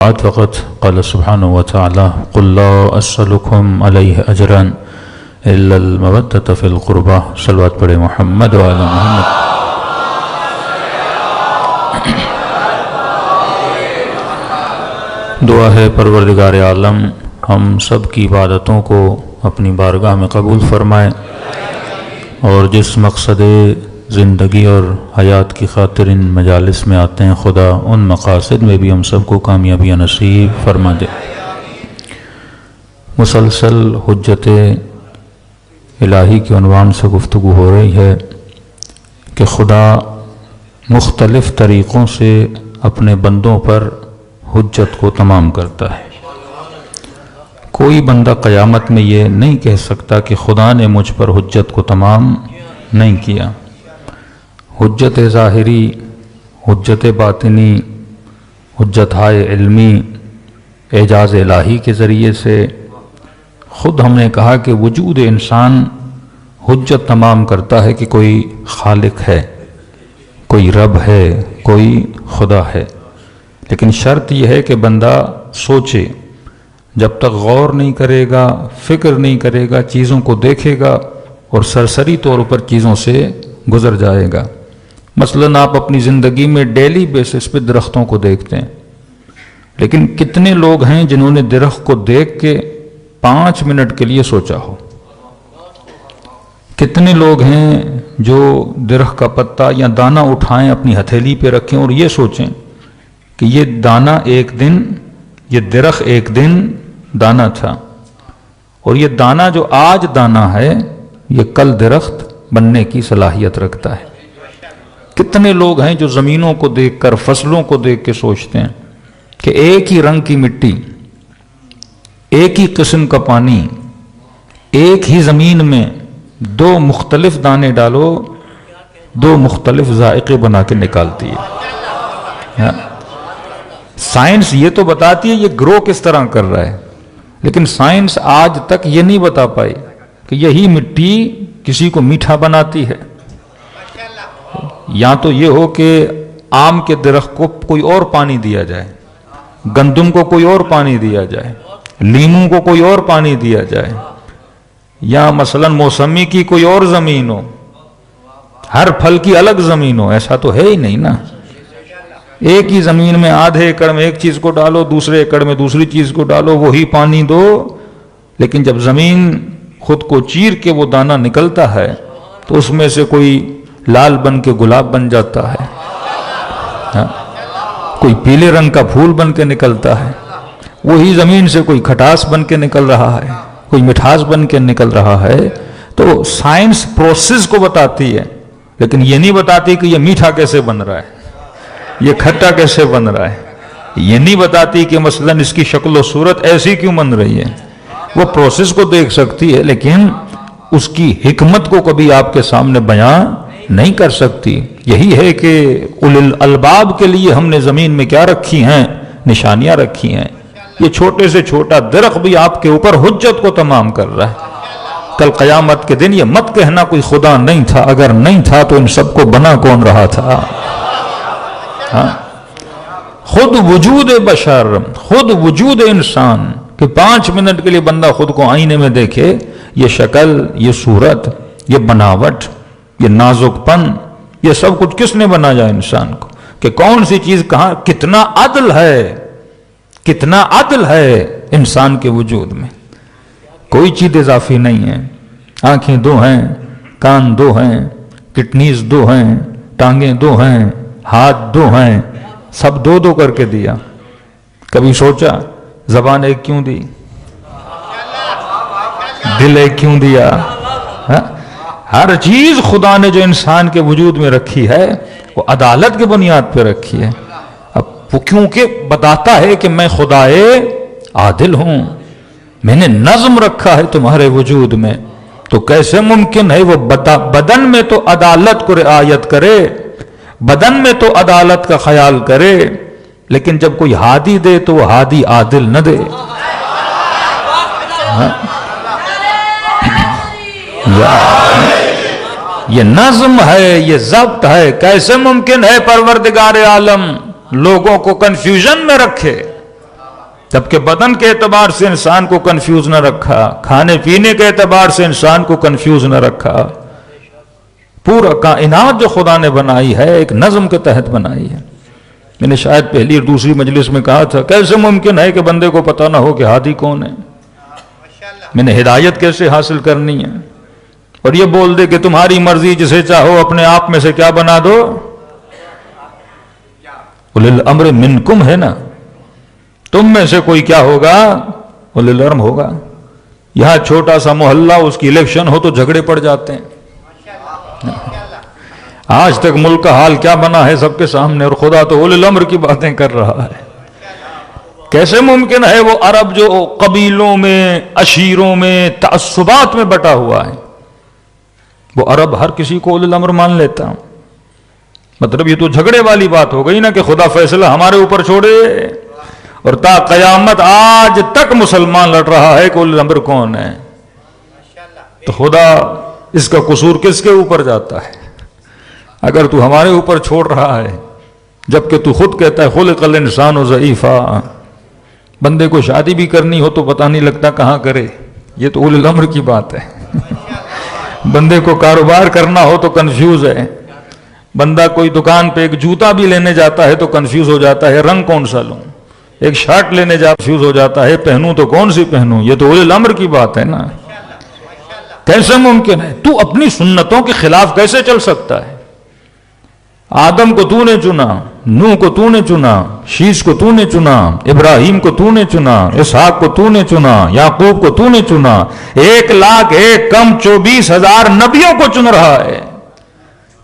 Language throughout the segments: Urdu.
فقط قال سبحانه وتعالى قل لا أسألكم عليه أجرا إلا المودة في القربى صلوات پڑھے محمد وعلى محمد. دعا ہے پروردگار عالم ہم سب کی عبادتوں کو اپنی بارگاہ میں قبول فرمائے اور جس مقصد زندگی اور حیات کی خاطر ان مجالس میں آتے ہیں خدا ان مقاصد میں بھی ہم سب کو کامیابی نصیب فرما دے. مسلسل حجت الہی کے عنوان سے گفتگو ہو رہی ہے کہ خدا مختلف طریقوں سے اپنے بندوں پر حجت کو تمام کرتا ہے. کوئی بندہ قیامت میں یہ نہیں کہہ سکتا کہ خدا نے مجھ پر حجت کو تمام نہیں کیا. حجت ظاہری، حجت باطنی، حجت ہائے علمی، اعجاز الہی کے ذریعے سے خود ہم نے کہا کہ وجود انسان حجت تمام کرتا ہے کہ کوئی خالق ہے، کوئی رب ہے، کوئی خدا ہے. لیکن شرط یہ ہے کہ بندہ سوچے. جب تک غور نہیں کرے گا، فکر نہیں کرے گا، چیزوں کو دیکھے گا اور سرسری طور پر چیزوں سے گزر جائے گا. مثلاً آپ اپنی زندگی میں ڈیلی بیسس پہ درختوں کو دیکھتے ہیں، لیکن کتنے لوگ ہیں جنہوں نے درخت کو دیکھ کے 5 منٹ کے لیے سوچا ہو؟ کتنے لوگ ہیں جو درخت کا پتا یا دانہ اٹھائیں، اپنی ہتھیلی پہ رکھیں اور یہ سوچیں کہ یہ دانہ ایک دن، یہ درخت ایک دن دانہ تھا اور یہ دانہ جو آج دانہ ہے یہ کل درخت بننے کی صلاحیت رکھتا ہے. کتنے لوگ ہیں جو زمینوں کو دیکھ کر، فصلوں کو دیکھ کے سوچتے ہیں کہ ایک ہی رنگ کی مٹی، ایک ہی قسم کا پانی، ایک ہی زمین میں 2 مختلف دانے ڈالو 2 مختلف ذائقے بنا کے نکالتی ہے. سائنس یہ تو بتاتی ہے یہ گرو کس طرح کر رہا ہے، لیکن سائنس آج تک یہ نہیں بتا پائی کہ یہی مٹی کسی کو میٹھا بناتی ہے. یا تو یہ ہو کہ آم کے درخت کو کوئی اور پانی دیا جائے، گندم کو کوئی اور پانی دیا جائے، لیموں کو کوئی اور پانی دیا جائے، یا مثلا موسمی کی کوئی اور زمین ہو، ہر پھل کی الگ زمین ہو. ایسا تو ہے ہی نہیں نا. ایک ہی زمین میں آدھے ایکڑ میں ایک چیز کو ڈالو، دوسرے ایکڑ میں دوسری چیز کو ڈالو، وہی پانی دو، لیکن جب زمین خود کو چیر کے وہ دانہ نکلتا ہے تو اس میں سے کوئی لال بن کے گلاب بن جاتا ہے، کوئی پیلے رنگ کا پھول بن کے نکلتا ہے. وہی زمین سے کوئی کھٹاس بن کے نکل رہا ہے، کوئی مٹھاس بن کے نکل رہا ہے. تو سائنس پروسیس کو بتاتی ہے لیکن یہ نہیں بتاتی کہ یہ میٹھا کیسے بن رہا ہے، یہ کھٹا کیسے بن رہا ہے. یہ نہیں بتاتی کہ مثلاً اس کی شکل و صورت ایسی کیوں بن رہی ہے. وہ پروسیس کو دیکھ سکتی ہے لیکن اس کی حکمت کو کبھی آپ کے سامنے بیان نہیں کر سکتی. یہی ہے کہ اولو الالباب کے لیے ہم نے زمین میں کیا رکھی ہیں؟ نشانیاں رکھی ہیں. یہ چھوٹے سے چھوٹا درخت بھی آپ کے اوپر حجت کو تمام کر رہا ہے. کل قیامت کے دن یہ مت کہنا کوئی خدا نہیں تھا، اگر نہیں تھا تو ان سب کو بنا کون رہا تھا. خود وجود بشر، خود وجود انسان کہ 5 منٹ کے لیے بندہ خود کو آئینے میں دیکھے، یہ شکل، یہ صورت، یہ بناوٹ، یہ نازک پن، یہ سب کچھ کس نے بنایا انسان کو؟ کہ کون سی چیز کہاں، کتنا عدل ہے، کتنا عدل ہے انسان کے وجود میں. کوئی چیز اضافی نہیں ہے. آنکھیں 2 ہیں، کان 2 ہیں، کڈنیز 2 ہیں، ٹانگیں 2 ہیں، ہاتھ 2 ہیں، سب 2 کر کے دیا. کبھی سوچا زبان ایک کیوں دی، دل ایک کیوں دیا؟ ہر چیز خدا نے جو انسان کے وجود میں رکھی ہے وہ عدالت کے بنیاد پہ رکھی ہے. اب وہ کیونکہ بتاتا ہے کہ میں خدائے عادل ہوں، میں نے نظم رکھا ہے تمہارے وجود میں، تو کیسے ممکن ہے وہ بدن میں تو عدالت کو رعایت کرے، بدن میں تو عدالت کا خیال کرے، لیکن جب کوئی ہادی دے تو وہ ہادی عادل نہ دے. یہ نظم ہے، یہ ضبط ہے. کیسے ممکن ہے پروردگار عالم لوگوں کو کنفیوژن میں رکھے، جبکہ بدن کے اعتبار سے انسان کو کنفیوز نہ رکھا، کھانے پینے کے اعتبار سے انسان کو کنفیوز نہ رکھا، پورا کائنات جو خدا نے بنائی ہے ایک نظم کے تحت بنائی ہے۔ میں نے شاید پہلی اور دوسری مجلس میں کہا تھا کیسے ممکن ہے کہ بندے کو پتہ نہ ہو کہ ہادی کون ہے، میں نے ہدایت کیسے حاصل کرنی ہے، اور یہ بول دے کہ تمہاری مرضی جسے چاہو اپنے آپ میں سے کیا بنا دو، اولی الامر منکم ہے نا، تم میں سے کوئی کیا ہوگا، اولی الامر ہوگا۔ یہاں چھوٹا سا محلہ اس کی الیکشن ہو تو جھگڑے پڑ جاتے ہیں۔ آج تک ملک کا حال کیا بنا ہے سب کے سامنے، اور خدا تو اولی الامر کی باتیں کر رہا ہے۔ کیسے ممکن ہے وہ عرب جو قبیلوں میں، عشیروں میں، تعصبات میں بٹا ہوا ہے، وہ عرب ہر کسی کو اولی الامر مان لیتا؟ مطلب یہ تو جھگڑے والی بات ہو گئی نا کہ خدا فیصلہ ہمارے اوپر چھوڑے، اور تا قیامت آج تک مسلمان لڑ رہا ہے کہ اولی الامر کون ہے۔ تو خدا اس کا قصور کس کے اوپر جاتا ہے اگر تو ہمارے اوپر چھوڑ رہا ہے، جبکہ تو خود کہتا ہے خلق الانسان ضعیفا، بندے کو شادی بھی کرنی ہو تو پتہ نہیں لگتا کہاں کرے، یہ تو اولی الامر کی بات ہے۔ بندے کو کاروبار کرنا ہو تو کنفیوز ہے، بندہ کوئی دکان پہ ایک جوتا بھی لینے جاتا ہے تو کنفیوز ہو جاتا ہے رنگ کون سا لوں، ایک شرٹ لینے جاتا کنفیوز ہو جاتا ہے پہنوں تو کون سی پہنوں، یہ تو اولی الامر کی بات ہے نا۔ کیسے ممکن ہے؟ تو اپنی سنتوں کے خلاف کیسے چل سکتا ہے؟ آدم کو تو نے چنا، نوح کو تو نے چنا، شیش کو تو نے چنا، ابراہیم کو تو نے چنا، اسحاق کو تو نے چنا، یعقوب کو تو نے چنا، 1,01,000 کم 24,000 نبیوں کو چن رہا ہے۔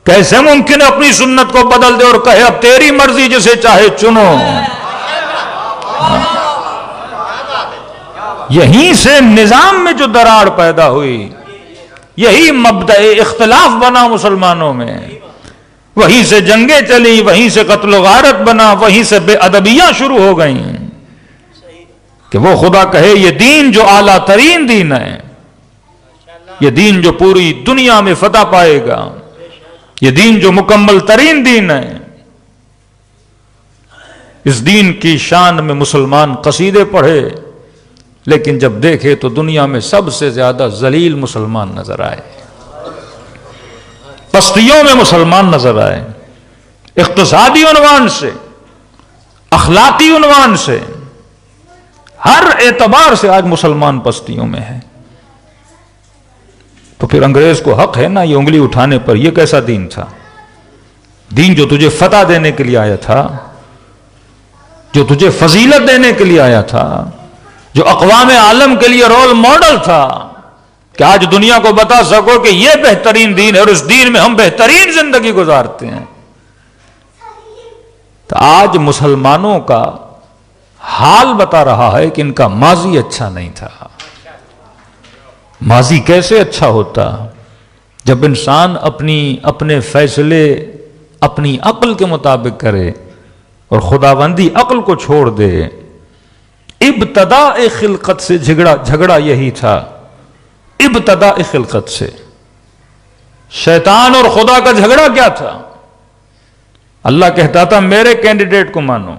کیسے ممکن ہے اپنی سنت کو بدل دے اور کہے اب تیری مرضی جسے چاہے چنو؟ یہیں سے نظام میں جو دراڑ پیدا ہوئی، یہی مبدأ اختلاف بنا مسلمانوں میں، وہیں سے جنگیں چلی، وہیں سے قتل و غارت بنا، وہیں سے بے ادبیاں شروع ہو گئیں کہ وہ خدا کہے یہ دین جو اعلیٰ ترین دین ہے، یہ دین جو پوری دنیا میں فتح پائے گا، یہ دین جو مکمل ترین دین ہے، اس دین کی شان میں مسلمان قصیدے پڑھے، لیکن جب دیکھے تو دنیا میں سب سے زیادہ ذلیل مسلمان نظر آئے، پستیوں میں مسلمان نظر آئے، اقتصادی عنوان سے، اخلاقی عنوان سے، ہر اعتبار سے آج مسلمان پستیوں میں ہے۔ تو پھر انگریز کو حق ہے نا یہ انگلی اٹھانے پر، یہ کیسا دین تھا؟ دین جو تجھے فتح دینے کے لیے آیا تھا، جو تجھے فضیلت دینے کے لیے آیا تھا، جو اقوام عالم کے لیے رول ماڈل تھا کہ آج دنیا کو بتا سکو کہ یہ بہترین دین ہے اور اس دین میں ہم بہترین زندگی گزارتے ہیں۔ تو آج مسلمانوں کا حال بتا رہا ہے کہ ان کا ماضی اچھا نہیں تھا۔ ماضی کیسے اچھا ہوتا جب انسان اپنے فیصلے اپنی عقل کے مطابق کرے اور خداوندی عقل کو چھوڑ دے۔ ابتداء خلقت سے جھگڑا یہی تھا، ابتداء خلقت سے شیطان اور خدا کا جھگڑا کیا تھا؟ اللہ کہتا تھا میرے کینڈیڈیٹ کو مانو،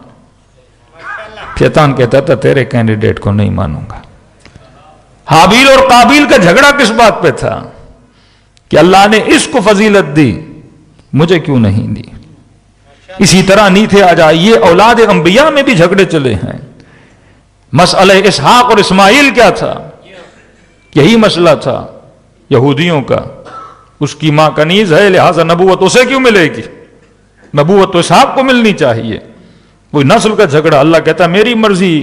شیطان کہتا تھا تیرے کینڈیڈیٹ کو نہیں مانوں گا۔ حابیل اور قابیل کا جھگڑا کس بات پہ تھا کہ اللہ نے اس کو فضیلت دی مجھے کیوں نہیں دی؟ اسی طرح نیتھے آ جائیے اولاد انبیاء میں بھی جھگڑے چلے ہیں۔ مسئلہ اسحاق اور اسماعیل کیا تھا؟ یہی مسئلہ تھا یہودیوں کا، اس کی ماں کنیز ہے لہذا نبوت اسے کیوں ملے گی، نبوت تو اسحاق کو ملنی چاہیے۔ کوئی نسل کا جھگڑا، اللہ کہتا ہے میری مرضی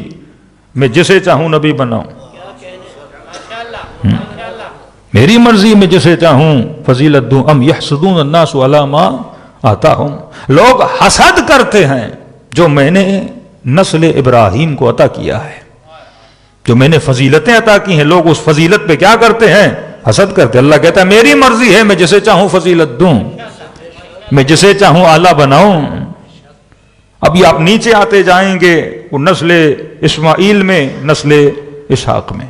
میں جسے چاہوں نبی بناؤں، میری مرضی میں جسے چاہوں فضیلت دوں۔ ام یحسدون الناس علی ما آتاہم، لوگ حسد کرتے ہیں جو میں نے نسل ابراہیم کو عطا کیا ہے، جو میں نے فضیلتیں عطا کی ہیں، لوگ اس فضیلت پہ کیا کرتے ہیں؟ حسد کرتے۔ اللہ کہتا ہے میری مرضی ہے میں جسے چاہوں فضیلت دوں، میں جسے چاہوں اعلیٰ بناؤں۔ ابھی آپ نیچے آتے جائیں گے وہ نسل اسماعیل میں، نسل اسحاق میں،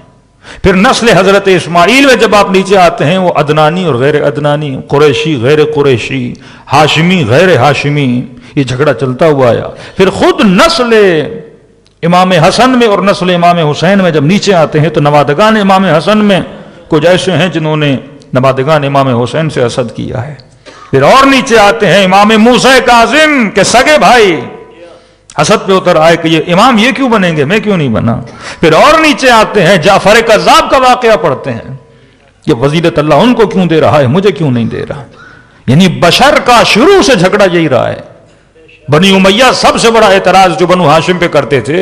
پھر نسل حضرت اسماعیل میں جب آپ نیچے آتے ہیں وہ عدنانی اور غیر عدنانی، قریشی غیر قریشی، ہاشمی غیر ہاشمی، یہ جھگڑا چلتا ہوا آیا۔ پھر خود نسل امام حسن میں اور نسل امام حسین میں جب نیچے آتے ہیں تو نوادگان امام حسن میں کچھ ایسے ہیں جنہوں نے نوادگان امام حسین سے حسد کیا ہے. پھر اور نیچے آتے ہیں امام موسیٰ کاظم کے سگے بھائی حسد پہ اتر آئے کہ یہ امام یہ کیوں بنیں گے، میں کیوں نہیں بنا. پھر اور نیچے آتے ہیں جعفر کذاب کا واقعہ پڑھتے ہیں، یہ فضیلت اللہ ان کو کیوں دے رہا ہے، مجھے کیوں نہیں دے رہا. یعنی بشر کا شروع سے جھگڑا یہی رہا ہے. بنی امیہ سب سے بڑا اعتراض جو بنو ہاشم پہ کرتے تھے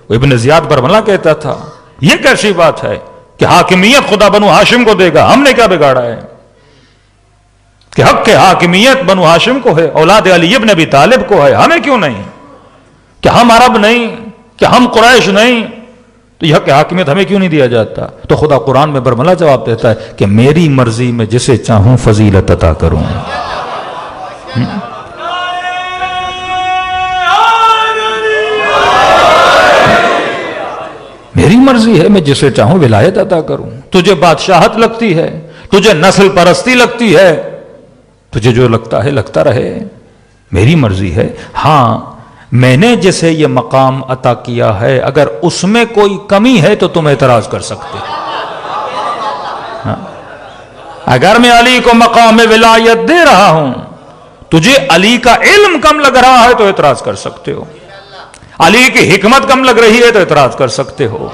وہ ابن زیاد برملا کہتا تھا یہ کیسی بات ہے کہ حاکمیت خدا بنو ہاشم کو دے گا، ہم نے کیا بگاڑا ہے کہ حق کے حاکمیت بنو ہاشم کو ہے، اولاد علی ابن ابی طالب کو ہے، ہمیں کیوں نہیں، کہ ہم عرب نہیں، کہ ہم قریش نہیں، تو یہ حق حاکمیت ہمیں کیوں نہیں دیا جاتا. تو خدا قرآن میں برملا جواب دیتا ہے کہ میری مرضی میں جسے چاہوں فضیلت عطا کروں. میری مرضی ہے، میں جسے چاہوں ولایت عطا کروں. تجھے بادشاہت لگتی ہے، تجھے نسل پرستی لگتی ہے، تجھے جو لگتا ہے لگتا رہے، میری مرضی ہے. ہاں میں نے جسے یہ مقام عطا کیا ہے اگر اس میں کوئی کمی ہے تو تم اعتراض کر سکتے ہو. اگر میں علی کو مقام ولایت دے رہا ہوں، تجھے علی کا علم کم لگ رہا ہے تو اعتراض کر سکتے ہو، علی کی حکمت کم لگ رہی ہے تو اعتراض کر سکتے ہو،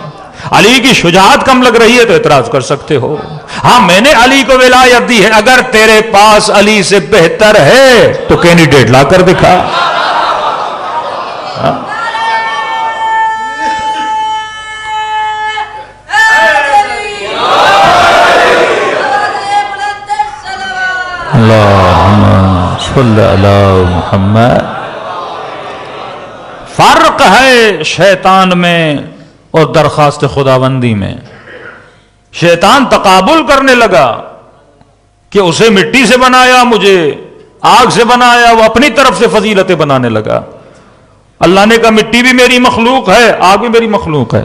علی کی شجاعت کم لگ رہی ہے تو اعتراض کر سکتے ہو. ہاں میں نے علی کو ولایت دی ہے، اگر تیرے پاس علی سے بہتر ہے تو کینڈیڈیٹ لا کر دکھا. اللہم صلی علی محمد. فرق ہے شیطان میں اور درخواست خداوندی میں. شیطان تقابل کرنے لگا کہ اسے مٹی سے بنایا، مجھے آگ سے بنایا، وہ اپنی طرف سے فضیلتیں بنانے لگا. اللہ نے کہا مٹی بھی میری مخلوق ہے، آگ بھی میری مخلوق ہے.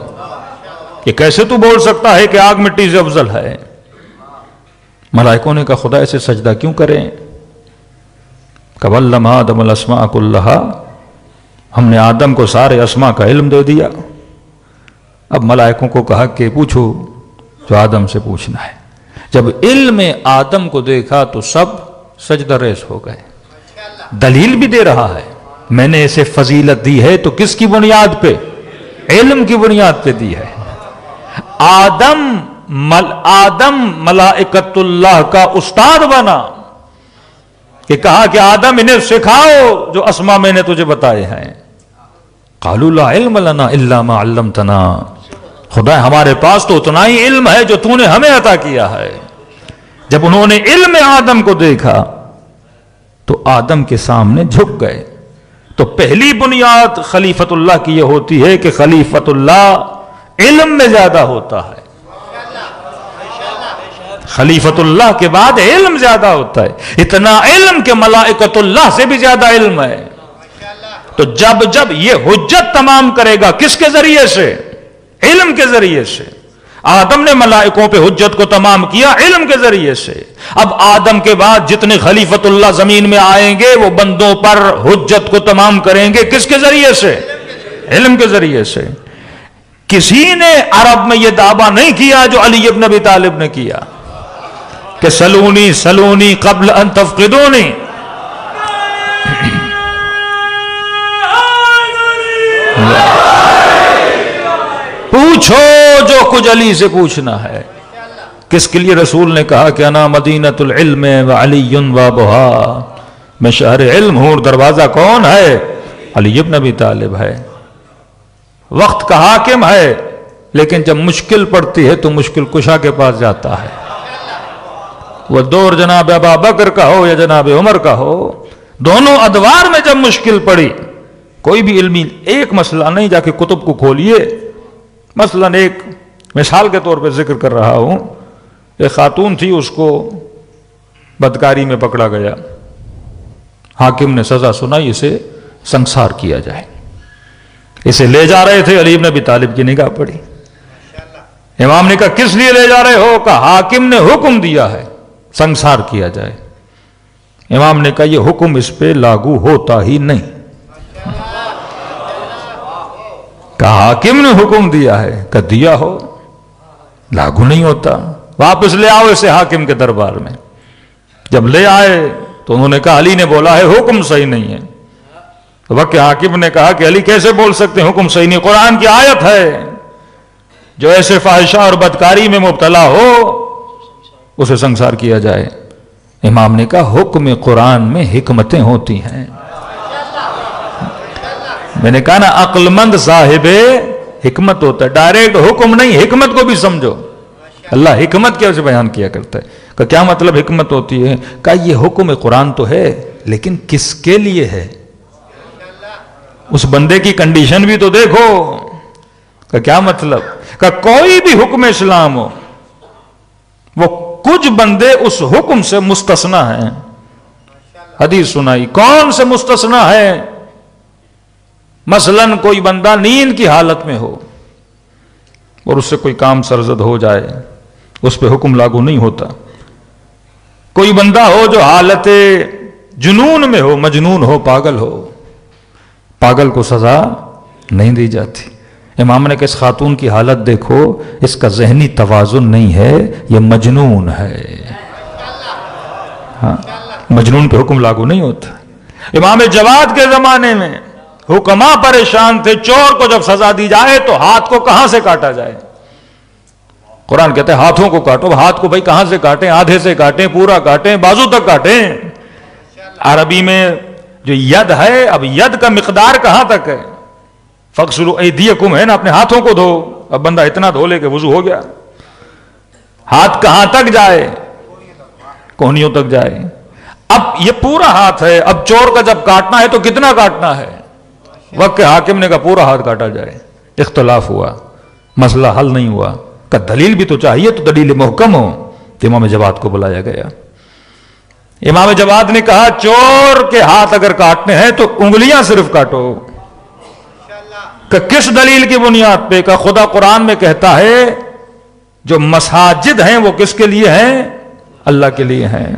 یہ کیسے تو بول سکتا ہے کہ آگ مٹی سے افضل ہے؟ ملائکوں نے کہا خدا اسے سجدہ کیوں کریں؟ وَعَلَّمَ آدَمَ الْأَسْمَاءَ كُلَّهَا، ہم نے آدم کو سارے اسماء کا علم دے دیا. اب ملائکوں کو کہا کہ پوچھو جو آدم سے پوچھنا ہے. جب علم آدم کو دیکھا تو سب سجدہ ریز ہو گئے. دلیل بھی دے رہا ہے میں نے اسے فضیلت دی ہے تو کس کی بنیاد پہ؟ علم کی بنیاد پہ دی ہے. آدم ملائکۃ اللہ کا استاد بنا کہ کہا کہ آدم انہیں سکھاؤ جو اسماء میں نے تجھے بتائے ہیں. قالوا لا علم لنا الا ما علمتنا، خدا ہمارے پاس تو اتنا ہی علم ہے جو تو نے ہمیں عطا کیا ہے. جب انہوں نے علم آدم کو دیکھا تو آدم کے سامنے جھک گئے. تو پہلی بنیاد خلیفت اللہ کی یہ ہوتی ہے کہ خلیفت اللہ علم میں زیادہ ہوتا ہے. خلیفت اللہ کے بعد علم زیادہ ہوتا ہے، اتنا علم کہ ملائکۃ اللہ سے بھی زیادہ علم ہے. تو جب یہ حجت تمام کرے گا کس کے ذریعے سے؟ علم کے ذریعے سے. آدم نے ملائکوں پہ حجت کو تمام کیا علم کے ذریعے سے. اب آدم کے بعد جتنے خلیفت اللہ زمین میں آئیں گے وہ بندوں پر حجت کو تمام کریں گے کس کے ذریعے سے؟ علم کے ذریعے سے. کسی نے عرب میں یہ دعویٰ نہیں کیا جو علی ابن ابی طالب نے کیا کہ سلونی سلونی قبل ان تفقدونی. پوچھو جو کچھ علی سے پوچھنا ہے. کس کے لیے رسول نے کہا کہ انا مدینۃ العلم وعلی بابھا، میں شہر علم ہوں، دروازہ کون ہے؟ علی ابن ابی طالب ہے. وقت کا حاکم ہے لیکن جب مشکل پڑتی ہے تو مشکل کشا کے پاس جاتا ہے. وہ دور جناب ابا بکر کا ہو یا جناب عمر کا ہو، دونوں ادوار میں جب مشکل پڑی، کوئی بھی علمی ایک مسئلہ نہیں جا کے کتب کو کھولیے. مثلا ایک مثال کے طور پہ ذکر کر رہا ہوں، ایک خاتون تھی، اس کو بدکاری میں پکڑا گیا. حاکم نے سزا سنائی، اسے سنسار کیا جائے. اسے لے جا رہے تھے، علی بن ابی طالب کی نگاہ پڑی. امام نے کہا کس لیے لے جا رہے ہو؟ کہا حاکم نے حکم دیا ہے سنسار کیا جائے. امام نے کہا یہ حکم اس پہ لاگو ہوتا ہی نہیں. کہ حاکم نے حکم دیا ہے، کہ دیا ہو لاگو نہیں ہوتا، واپس لے آؤ اسے حاکم کے دربار میں۔ جب لے آئے تو انہوں نے کہا علی نے بولا ہے حکم صحیح نہیں ہے۔ تو وقت حاکم نے کہا کہ علی کیسے بول سکتے ہیں حکم صحیح نہیں، قرآن کی آیت ہے جو ایسے فاحشہ اور بدکاری میں مبتلا ہو اسے سنسار کیا جائے۔ امام نے کہا حکم قرآن میں حکمتیں ہوتی ہیں۔ میں نے کہا نا عقل مند صاحب حکمت ہوتا ہے، ڈائریکٹ حکم نہیں، حکمت کو بھی سمجھو۔ اللہ حکمت کیسے بیان کیا کرتا ہے، کہ کیا مطلب حکمت ہوتی ہے؟ کہ یہ حکم قرآن تو ہے لیکن کس کے لیے ہے، اس بندے کی کنڈیشن بھی تو دیکھو۔ کہ کیا مطلب؟ کہ کوئی بھی حکم اسلام ہو، وہ کچھ بندے اس حکم سے مستثنا ہیں۔ حدیث سنائی، کون سے مستثنا ہے؟ مثلا کوئی بندہ نیند کی حالت میں ہو اور اس سے کوئی کام سرزد ہو جائے، اس پہ حکم لاگو نہیں ہوتا۔ کوئی بندہ ہو جو حالت جنون میں ہو، مجنون ہو، پاگل ہو، پاگل کو سزا نہیں دی جاتی۔ امام نے کہ اس خاتون کی حالت دیکھو، اس کا ذہنی توازن نہیں ہے، یہ مجنون ہے۔ ہاں، مجنون پہ حکم لاگو نہیں ہوتا۔ امام جواد کے زمانے میں حکما پریشان تھے، چور کو جب سزا دی جائے تو ہاتھ کو کہاں سے کاٹا جائے؟ قرآن کہتے ہیں ہاتھوں کو کاٹو۔ ہاتھ کو بھائی کہاں سے کاٹیں؟ آدھے سے کاٹیں، پورا کاٹیں، بازو تک کاٹیں۔ عربی میں جو ید ہے، اب ید کا مقدار کہاں تک ہے؟ فَاغْسِلُوا أَيْدِيَكُمْ ہے نا، اپنے ہاتھوں کو دھو۔ اب بندہ اتنا دھو لے کہ وضو ہو گیا۔ ہاتھ کہاں تک جائے؟ کوہنیوں تک جائے۔ اب یہ پورا ہاتھ ہے، اب چور کا جب کاٹنا ہے تو کتنا کاٹنا ہے؟ وقت حاکم نے کہا پورا ہاتھ کاٹا جائے۔ اختلاف ہوا، مسئلہ حل نہیں ہوا، کہ دلیل بھی تو چاہیے، تو دلیل محکم ہو۔ تو امام جواد کو بلایا گیا۔ امام جواد نے کہا چور کے ہاتھ اگر کاٹنے ہیں تو انگلیاں صرف کاٹو۔ کہ کس دلیل کی بنیاد پہ؟ کہ خدا قرآن میں کہتا ہے جو مساجد ہیں وہ کس کے لیے ہیں؟ اللہ کے لیے ہیں۔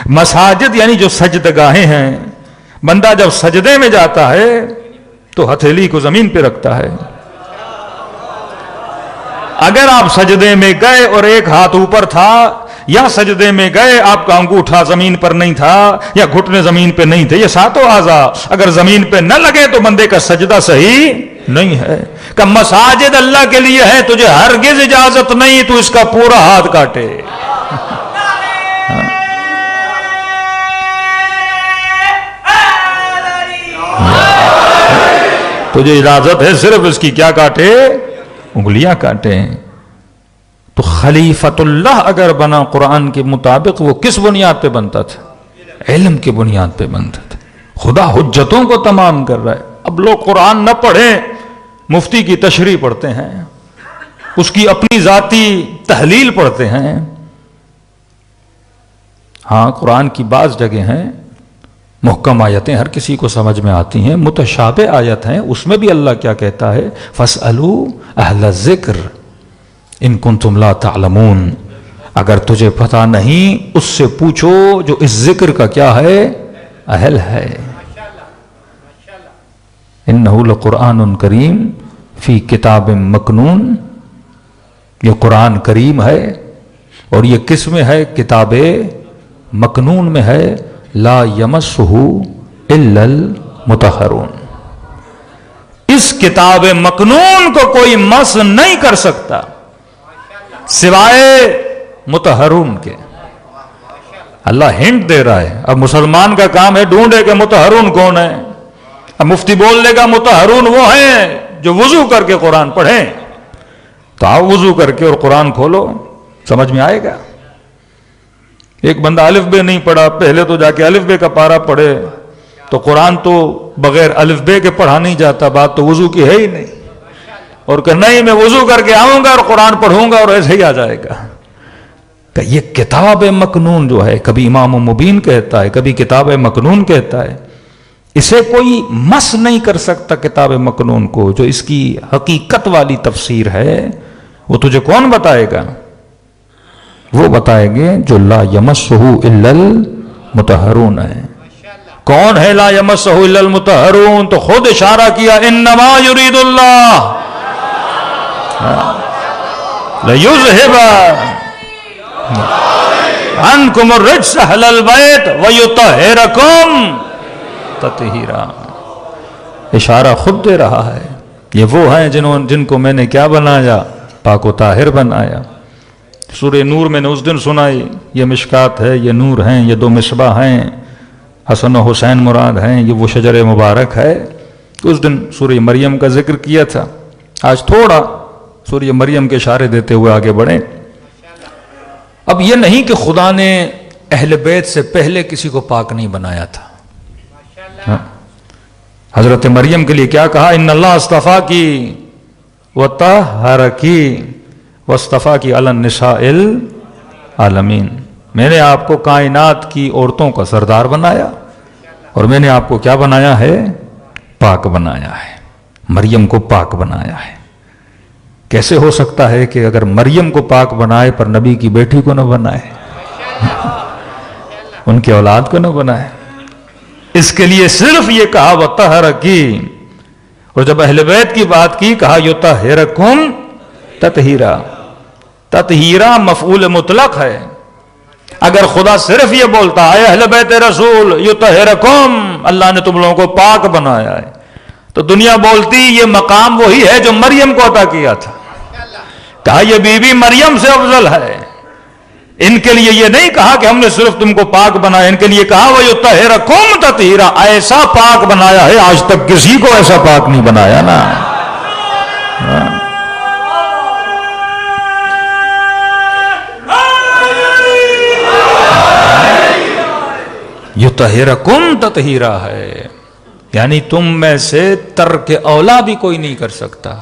مساجد یعنی جو سجدگاہیں ہیں، بندہ جب سجدے میں جاتا ہے تو ہتھیلی کو زمین پہ رکھتا ہے۔ اگر آپ سجدے میں گئے اور ایک ہاتھ اوپر تھا، یا سجدے میں گئے آپ کا انگوٹھا زمین پر نہیں تھا یا گھٹنے زمین پہ نہیں تھے، یہ ساتوں اعضاء اگر زمین پہ نہ لگے تو بندے کا سجدہ صحیح نہیں ہے۔ کہ مساجد اللہ کے لیے ہے، تجھے ہرگز اجازت نہیں تو اس کا پورا ہاتھ کاٹے۔ تجھے اجازت ہے صرف اس کی کیا کاٹے؟ انگلیاں کاٹے۔ تو خلیفت اللہ اگر بنا قرآن کے مطابق، وہ کس بنیاد پہ بنتا تھا؟ علم کی بنیاد پہ بنتا تھا۔ خدا حجتوں کو تمام کر رہا ہے۔ اب لوگ قرآن نہ پڑھیں، مفتی کی تشریح پڑھتے ہیں، اس کی اپنی ذاتی تحلیل پڑھتے ہیں۔ ہاں، قرآن کی بعض جگہ ہیں محکم آیتیں ہر کسی کو سمجھ میں آتی ہیں، متشابہ آیت ہیں، اس میں بھی اللہ کیا کہتا ہے؟ فَاسْأَلُوا أَهْلَ الذِّكْرِ إِن كُنتُمْ لَا تَعْلَمُونَ۔ اگر تجھے پتہ نہیں اس سے پوچھو جو اس ذکر کا کیا ہے؟ اہل ہے۔ إِنَّهُ لَقُرْآنٌ كَرِيمٌ فِي كِتَابٍ مَكْنُونٍ۔ یہ قرآن کریم ہے اور یہ کس میں ہے؟ کتاب مکنون میں ہے۔ لا یمسہ الا المطہرون۔ اس کتاب مکنون کو کوئی مس نہیں کر سکتا سوائے مطہرون کے۔ اللہ ہنٹ دے رہا ہے۔ اب مسلمان کا کام ہے ڈھونڈے کہ مطہرون کون ہے۔ اب مفتی بول لے گا مطہرون وہ ہیں جو وضو کر کے قرآن پڑھیں، تو آؤ وضو کر کے اور قرآن کھولو، سمجھ میں آئے گا۔ ایک بندہ الف بے نہیں پڑھا، پہلے تو جا کے الف بے کا پارا پڑھے، تو قرآن تو بغیر الف بے کے پڑھا نہیں جاتا، بات تو وضو کی ہے ہی نہیں۔ اور کہ نہیں میں وضو کر کے آؤں گا اور قرآن پڑھوں گا اور ایسے ہی آ جائے گا۔ کہ یہ کتاب مکنون جو ہے، کبھی امام مبین کہتا ہے، کبھی کتاب مکنون کہتا ہے، اسے کوئی مس نہیں کر سکتا کتاب مکنون کو۔ جو اس کی حقیقت والی تفسیر ہے وہ تجھے کون بتائے گا؟ وہ بتائیں گے جو لا یمسہ الا المطہرون ہے۔ کون ہے لا یمسہ الا المطہرون؟ تو خود اشارہ کیا انما یرید اللہ لَيُذْهِبَ عَنْكُمُ الرِّجْسَ أَهْلَ الْبَيْتِ وَيُطَهِّرَكُمْ تَطْهِيرًا۔ اشارہ خود دے رہا ہے، یہ وہ ہیں جن کو میں نے کیا بنایا؟ پاک و طاہر بنایا۔ سورہ نور میں نے اس دن سنائی، یہ مشکات ہے، یہ نور ہیں، یہ دو مصباح ہیں، حسن و حسین مراد ہیں، یہ وہ شجر مبارک ہے۔ اس دن سورہ مریم کا ذکر کیا تھا۔ آج تھوڑا سورہ مریم کے اشارے دیتے ہوئے آگے بڑھیں۔ اب یہ نہیں کہ خدا نے اہل بیت سے پہلے کسی کو پاک نہیں بنایا تھا۔ حضرت مریم کے لیے کیا کہا؟ ان اللہ اصطفاکی وطہرکی واصطفاکی علی النساء العالمین۔ میں نے آپ کو کائنات کی عورتوں کا سردار بنایا اور میں نے آپ کو کیا بنایا ہے؟ پاک بنایا ہے۔ مریم کو پاک بنایا ہے۔ کیسے ہو سکتا ہے کہ اگر مریم کو پاک بنائے پر نبی کی بیٹی کو نہ بنائے، ان کے اولاد کو نہ بنائے؟ اس کے لیے صرف یہ کہا وطہرکی، اور جب اہل بیت کی بات کی کہا یطہرکم تطہیرا۔ تطہیرا مفعول مطلق ہے۔ اگر خدا صرف یہ بولتا ہے اہل بیت رسول یطہرکم، اللہ نے تم لوگوں کو پاک بنایا ہے، تو دنیا بولتی یہ مقام وہی ہے جو مریم کو عطا کیا تھا۔ کہا یہ بی بی مریم سے افضل ہے۔ ان کے لیے یہ نہیں کہا کہ ہم نے صرف تم کو پاک بنایا، ان کے لیے کہا وَيُطَّهِرَكُمْ تَطْهِيرًا، ایسا پاک بنایا ہے، آج تک کسی کو ایسا پاک نہیں بنایا نا۔ یطہرکم تطہیرا ہے، یعنی تم میں سے ترک اولا بھی کوئی نہیں کر سکتا۔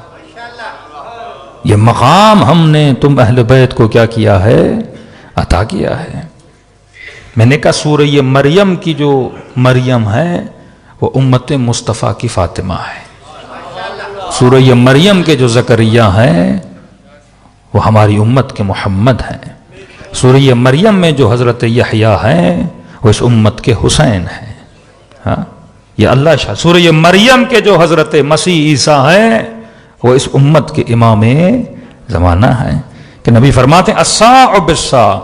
یہ مقام ہم نے تم اہل بیت کو کیا کیا ہے؟ عطا کیا ہے۔ میں نے کہا سورہ مریم کی جو مریم ہے وہ امت مصطفیٰ کی فاطمہ ہے۔ سورہ مریم کے جو زکریا ہیں وہ ہماری امت کے محمد ہیں۔ سورہ مریم میں جو حضرت یحییٰ ہیں وہ اس امت کے حسین ہیں۔ یہ اللہ شاہ۔ سورہ مریم کے جو حضرت مسیح عیسیٰ ہیں وہ اس امت کے امام زمانہ ہیں۔ کہ نبی فرماتے ہیں الساع بالساع۔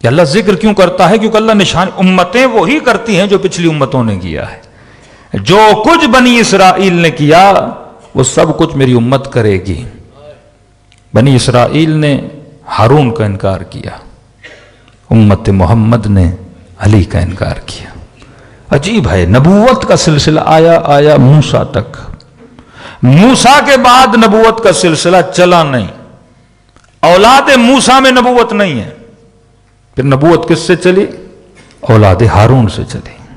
کہ اللہ ذکر کیوں کرتا ہے؟ کیونکہ اللہ نشان امتیں وہی کرتی ہیں جو پچھلی امتوں نے کیا ہے۔ جو کچھ بنی اسرائیل نے کیا وہ سب کچھ میری امت کرے گی۔ بنی اسرائیل نے ہارون کا انکار کیا، امت محمد نے علی کا انکار کیا۔ عجیب ہے، نبوت کا سلسلہ آیا موسیٰ تک، موسیٰ کے بعد نبوت کا سلسلہ چلا نہیں۔ اولاد موسیٰ میں نبوت نہیں ہے، پھر نبوت کس سے چلی؟ اولاد ہارون سے چلی۔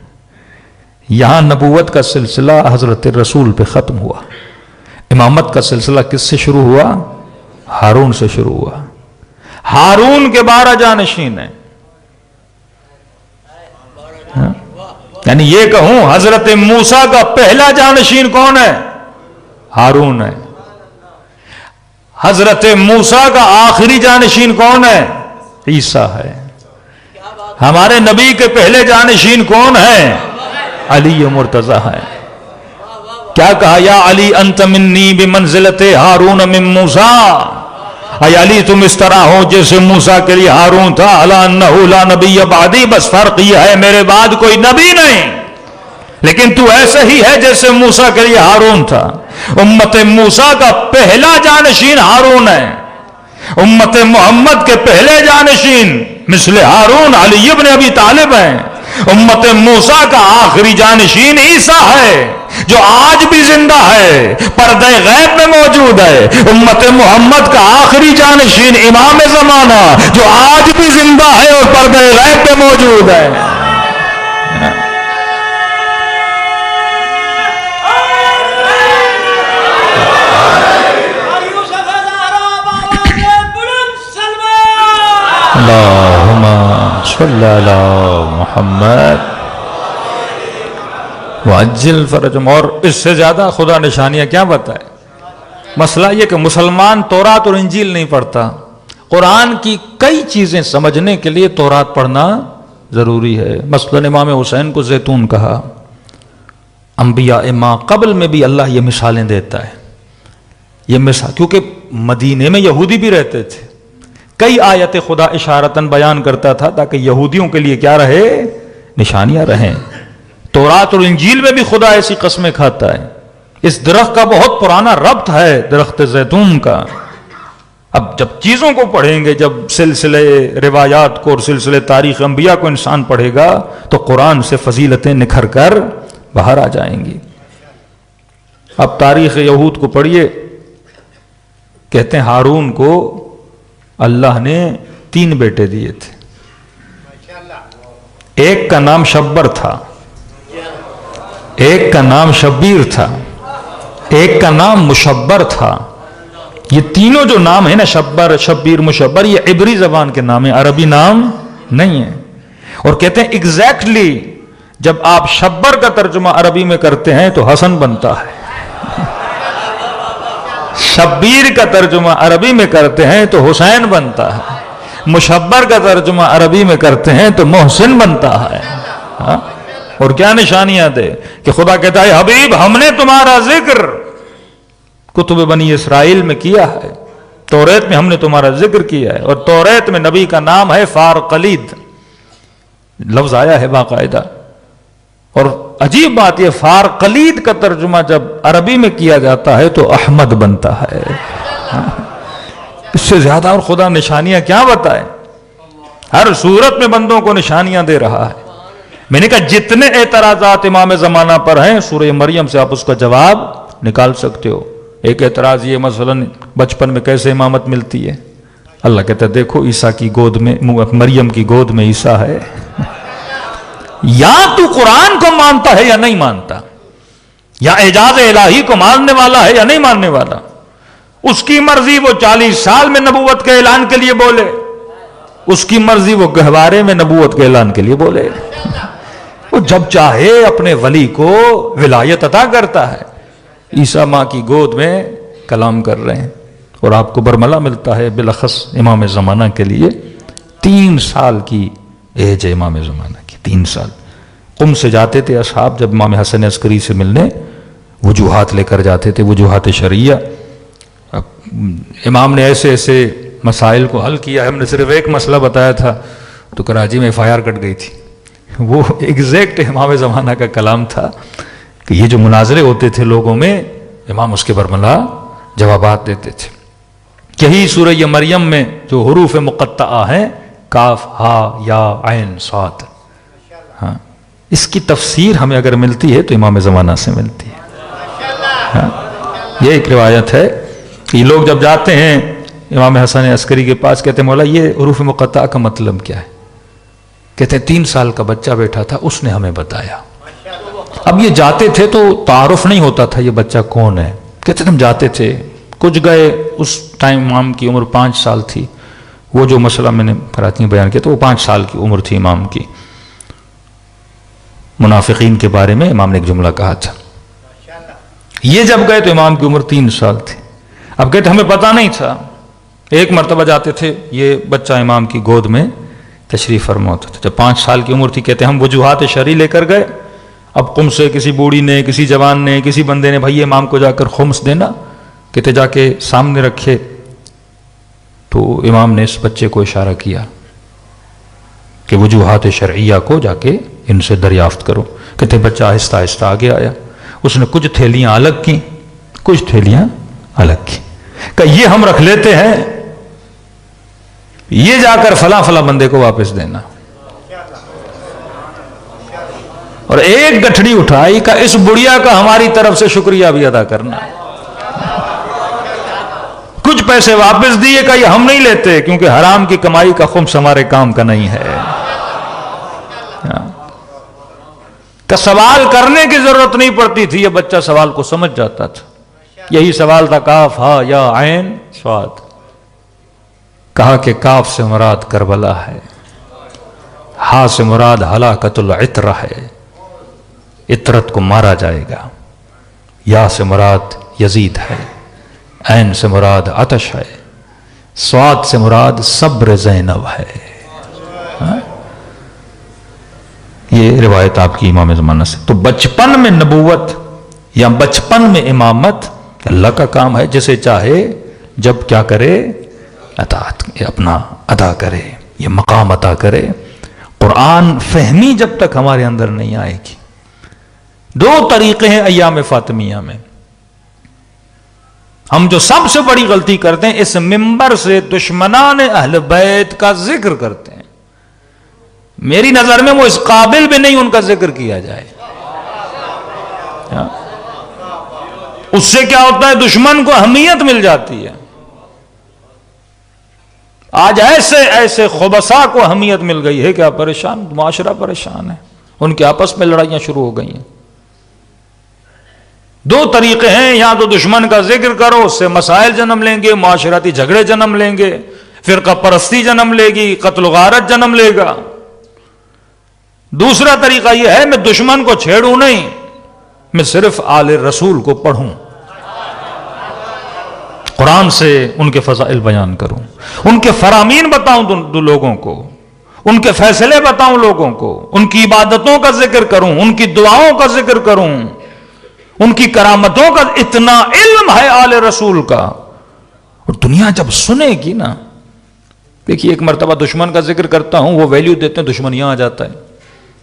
یہاں نبوت کا سلسلہ حضرت رسول پہ ختم ہوا، امامت کا سلسلہ کس سے شروع ہوا؟ ہارون سے شروع ہوا۔ ہارون کے 12 جانشین ہیں۔ یعنی یہ کہوں حضرت موسیٰ کا پہلا جانشین کون ہے؟ ہارون ہے۔ حضرت موسیٰ کا آخری جانشین کون ہے؟ عیسیٰ ہے۔ ہمارے نبی کے پہلے جانشین کون ہیں؟ علی مرتضی ہے۔ کیا کہا؟ یا علی انت منی بمنزلت ہارون من موسیٰ۔ اے علی تم اس طرح ہو جیسے موسیٰ کے لیے ہارون تھا۔ الا انہ لا نبی بعدی، بس فرق یہ ہے میرے بعد کوئی نبی نہیں، لیکن تو ایسے ہی ہے جیسے موسیٰ کے لیے ہارون تھا۔ امت موسیٰ کا پہلا جانشین ہارون ہے۔ امت محمد کے پہلے جانشین مثل ہارون علی ابن ابی طالب ہیں۔ امت موسیٰ کا آخری جانشین عیسیٰ ہے جو آج بھی زندہ ہے، پردہ غیب میں موجود ہے۔ امت محمد کا آخری جانشین امام زمانہ جو آج بھی زندہ ہے اور پردہ غیب میں موجود ہے۔ اللہم صلی علی محمد وعجل فرجہم۔ اور اس سے زیادہ خدا نشانیاں کیا بتائے؟ مسئلہ یہ کہ مسلمان تورات اور انجیل نہیں پڑھتا۔ قرآن کی کئی چیزیں سمجھنے کے لیے تورات پڑھنا ضروری ہے۔ مثلا امام حسین کو زیتون کہا۔ انبیاء ما قبل میں بھی اللہ یہ مثالیں دیتا ہے یہ مثال، کیونکہ مدینے میں یہودی بھی رہتے تھے، کئی آیت خدا اشارتاً بیان کرتا تھا تاکہ یہودیوں کے لیے کیا رہے، نشانیاں رہیں۔ تورات اور انجیل میں بھی خدا ایسی قسمیں کھاتا ہے۔ اس درخت کا بہت پرانا ربط ہے درخت زیتون کا۔ اب جب چیزوں کو پڑھیں گے، جب سلسلے روایات کو اور سلسلے تاریخ انبیاء کو انسان پڑھے گا تو قرآن سے فضیلتیں نکھر کر باہر آ جائیں گی۔ اب تاریخ یہود کو پڑھیے، کہتے ہیں ہارون کو اللہ نے 3 بیٹے دیے تھے، ایک کا نام شبر تھا، ایک کا نام شبیر تھا، ایک کا نام مشبر تھا۔ یہ تینوں جو نام ہیں نا، شبر، شبیر، مشبر، یہ عبری زبان کے نام ہیں، عربی نام نہیں ہے۔ اور کہتے ہیں ایگزیکٹلی جب آپ شبر کا ترجمہ عربی میں کرتے ہیں تو حسن بنتا ہے، شبیر کا ترجمہ عربی میں کرتے ہیں تو حسین بنتا ہے، مشبر کا ترجمہ عربی میں کرتے ہیں تو محسن بنتا ہے۔ اور کیا نشانیاں دے کہ خدا کہتا ہے حبیب ہم نے تمہارا ذکر کتب بنی اسرائیل میں کیا ہے، توریت میں ہم نے تمہارا ذکر کیا ہے، اور توریت میں نبی کا نام ہے فارقلید، لفظ آیا ہے باقاعدہ۔ اور عجیب بات یہ، فارقلید کا ترجمہ جب عربی میں کیا جاتا ہے تو احمد بنتا ہے۔ اس سے زیادہ اور خدا نشانیاں کیا بتائے، ہر صورت میں بندوں کو نشانیاں دے رہا ہے۔ میں نے کہا جتنے اعتراضات امام زمانہ پر ہیں سورہ مریم سے آپ اس کا جواب نکال سکتے ہو۔ ایک اعتراض یہ مثلا بچپن میں کیسے امامت ملتی ہے؟ اللہ کہتا ہے دیکھو عیسیٰ کی گود میں، مریم کی گود میں عیسیٰ ہے۔ یا تو قرآن کو مانتا ہے یا نہیں مانتا، یا اعجاز الہی کو ماننے والا ہے یا نہیں ماننے والا۔ اس کی مرضی وہ 40 سال میں نبوت کے اعلان کے لیے بولے، اس کی مرضی وہ گہوارے میں نبوت کے اعلان کے لیے بولے۔ وہ جب چاہے اپنے ولی کو ولایت عطا کرتا ہے۔ عیسیٰ ماں کی گود میں کلام کر رہے ہیں، اور آپ کو برملا ملتا ہے بالاخص امام زمانہ کے لیے 3 سال کی ایج ہے امام زمانہ کی، 3 سال۔ قم سے جاتے تھے اصحاب جب امام حسن عسکری سے ملنے، وجوہات لے کر جاتے تھے، وجوہات شرعیہ۔ اب امام نے ایسے ایسے مسائل کو حل کیا، ہم نے صرف ایک مسئلہ بتایا تھا تو کراچی میں FIR کٹ گئی تھی۔ وہ ایگزیکٹ امام زمانہ کا کلام تھا کہ یہ جو مناظرے ہوتے تھے لوگوں میں، امام اس کے برملا جوابات دیتے تھے۔ یہی سورہ مریم میں جو حروف مقطعہ ہیں، کاف، ہا، یا، عین، صاد، ہاں، اس کی تفسیر ہمیں اگر ملتی ہے تو امام زمانہ سے ملتی ہے۔ ہاں، یہ ایک روایت ہے کہ یہ لوگ جب جاتے ہیں امام حسن عسکری کے پاس، کہتے ہیں مولا یہ حروف مقطعہ کا مطلب کیا ہے؟ کہتے ہیں 3 سال کا بچہ بیٹھا تھا، اس نے ہمیں بتایا۔ اب یہ جاتے تھے تو تعارف نہیں ہوتا تھا یہ بچہ کون ہے، کہتے ہم جاتے تھے، کچھ گئے، اس ٹائم امام کی عمر 5 سال تھی۔ وہ جو مسئلہ میں نے کراچی میں بیان کیا تو وہ 5 سال کی عمر تھی امام کی۔ منافقین کے بارے میں امام نے ایک جملہ کہا تھا، یہ جب گئے تو امام کی عمر 3 سال تھی۔ اب کہتے ہمیں پتہ نہیں تھا، ایک مرتبہ جاتے تھے یہ بچہ امام کی گود میں تشریف فرما ہوتا تھا، جب 5 سال کی عمر تھی۔ کہتے ہم وجوہات شرعی لے کر گئے، اب قم سے کسی بوڑھی نے، کسی جوان نے، کسی بندے نے، بھائی امام کو جا کر خمس دینا، کہتے جا کے سامنے رکھے تو امام نے اس بچے کو اشارہ کیا کہ وجوہات شرعیہ کو جا کے ان سے دریافت کرو۔ کہتے بچہ آہستہ آہستہ آگے آیا، اس نے کچھ تھیلیاں الگ کی، کچھ تھیلیاں الگ کی، کہ یہ ہم رکھ لیتے ہیں، یہ جا کر فلاں فلاں بندے کو واپس دینا۔ اور ایک گٹھڑی اٹھائی کہ اس بڑھیا کا ہماری طرف سے شکریہ بھی ادا کرنا۔ کچھ پیسے واپس دیے کہ یہ ہم نہیں لیتے کیونکہ حرام کی کمائی کا خمس ہمارے کام کا نہیں ہے، کہ سوال کرنے کی ضرورت نہیں پڑتی تھی، یہ بچہ سوال کو سمجھ جاتا تھا۔ یہی سوال تھا کاف، ہا، یا، عین، صاد۔ کہا کہ کاف سے مراد کربلا ہے، ہا سے مراد ہلاکت العطرہ ہے، عطرت کو مارا جائے گا، یا سے مراد یزید ہے، عین سے مراد عطش ہے، صاد سے مراد صبر زینب ہے۔ یہ روایت آپ کی امام زمانہ سے۔ تو بچپن میں نبوت یا بچپن میں امامت اللہ کا کام ہے جسے چاہے جب کیا کرے، اطاعت اپنا ادا کرے، یہ مقام عطا کرے۔ قرآن فہمی جب تک ہمارے اندر نہیں آئے گی۔ دو طریقے ہیں ایام فاطمیہ میں۔ ہم جو سب سے بڑی غلطی کرتے ہیں، اس ممبر سے دشمنان اہل بیت کا ذکر کرتے ہیں۔ میری نظر میں وہ اس قابل بھی نہیں ان کا ذکر کیا جائے۔ اس سے کیا ہوتا ہے، دشمن کو اہمیت مل جاتی ہے۔ آج ایسے ایسے خبثاء کو اہمیت مل گئی ہے کہ آپ پریشان، معاشرہ پریشان ہے، ان کے آپس میں لڑائیاں شروع ہو گئی ہیں۔ دو طریقے ہیں، یا تو دشمن کا ذکر کرو، اس سے مسائل جنم لیں گے، معاشرتی جھگڑے جنم لیں گے، فرقہ پرستی جنم لے گی، قتل و غارت جنم لے گا۔ دوسرا طریقہ یہ ہے، میں دشمن کو چھیڑوں نہیں، میں صرف آل رسول کو پڑھوں، قرآن سے ان کے فضائل بیان کروں، ان کے فرامین بتاؤں دو لوگوں کو، ان کے فیصلے بتاؤں لوگوں کو، ان کی عبادتوں کا ذکر کروں، ان کی دعاؤں کا ذکر کروں، ان کی کرامتوں کا۔ اتنا علم ہے آل رسول کا، اور دنیا جب سنے گی نا، دیکھیے ایک مرتبہ دشمن کا ذکر کرتا ہوں، وہ ویلیو دیتے ہیں، دشمن یہاں آ جاتا ہے۔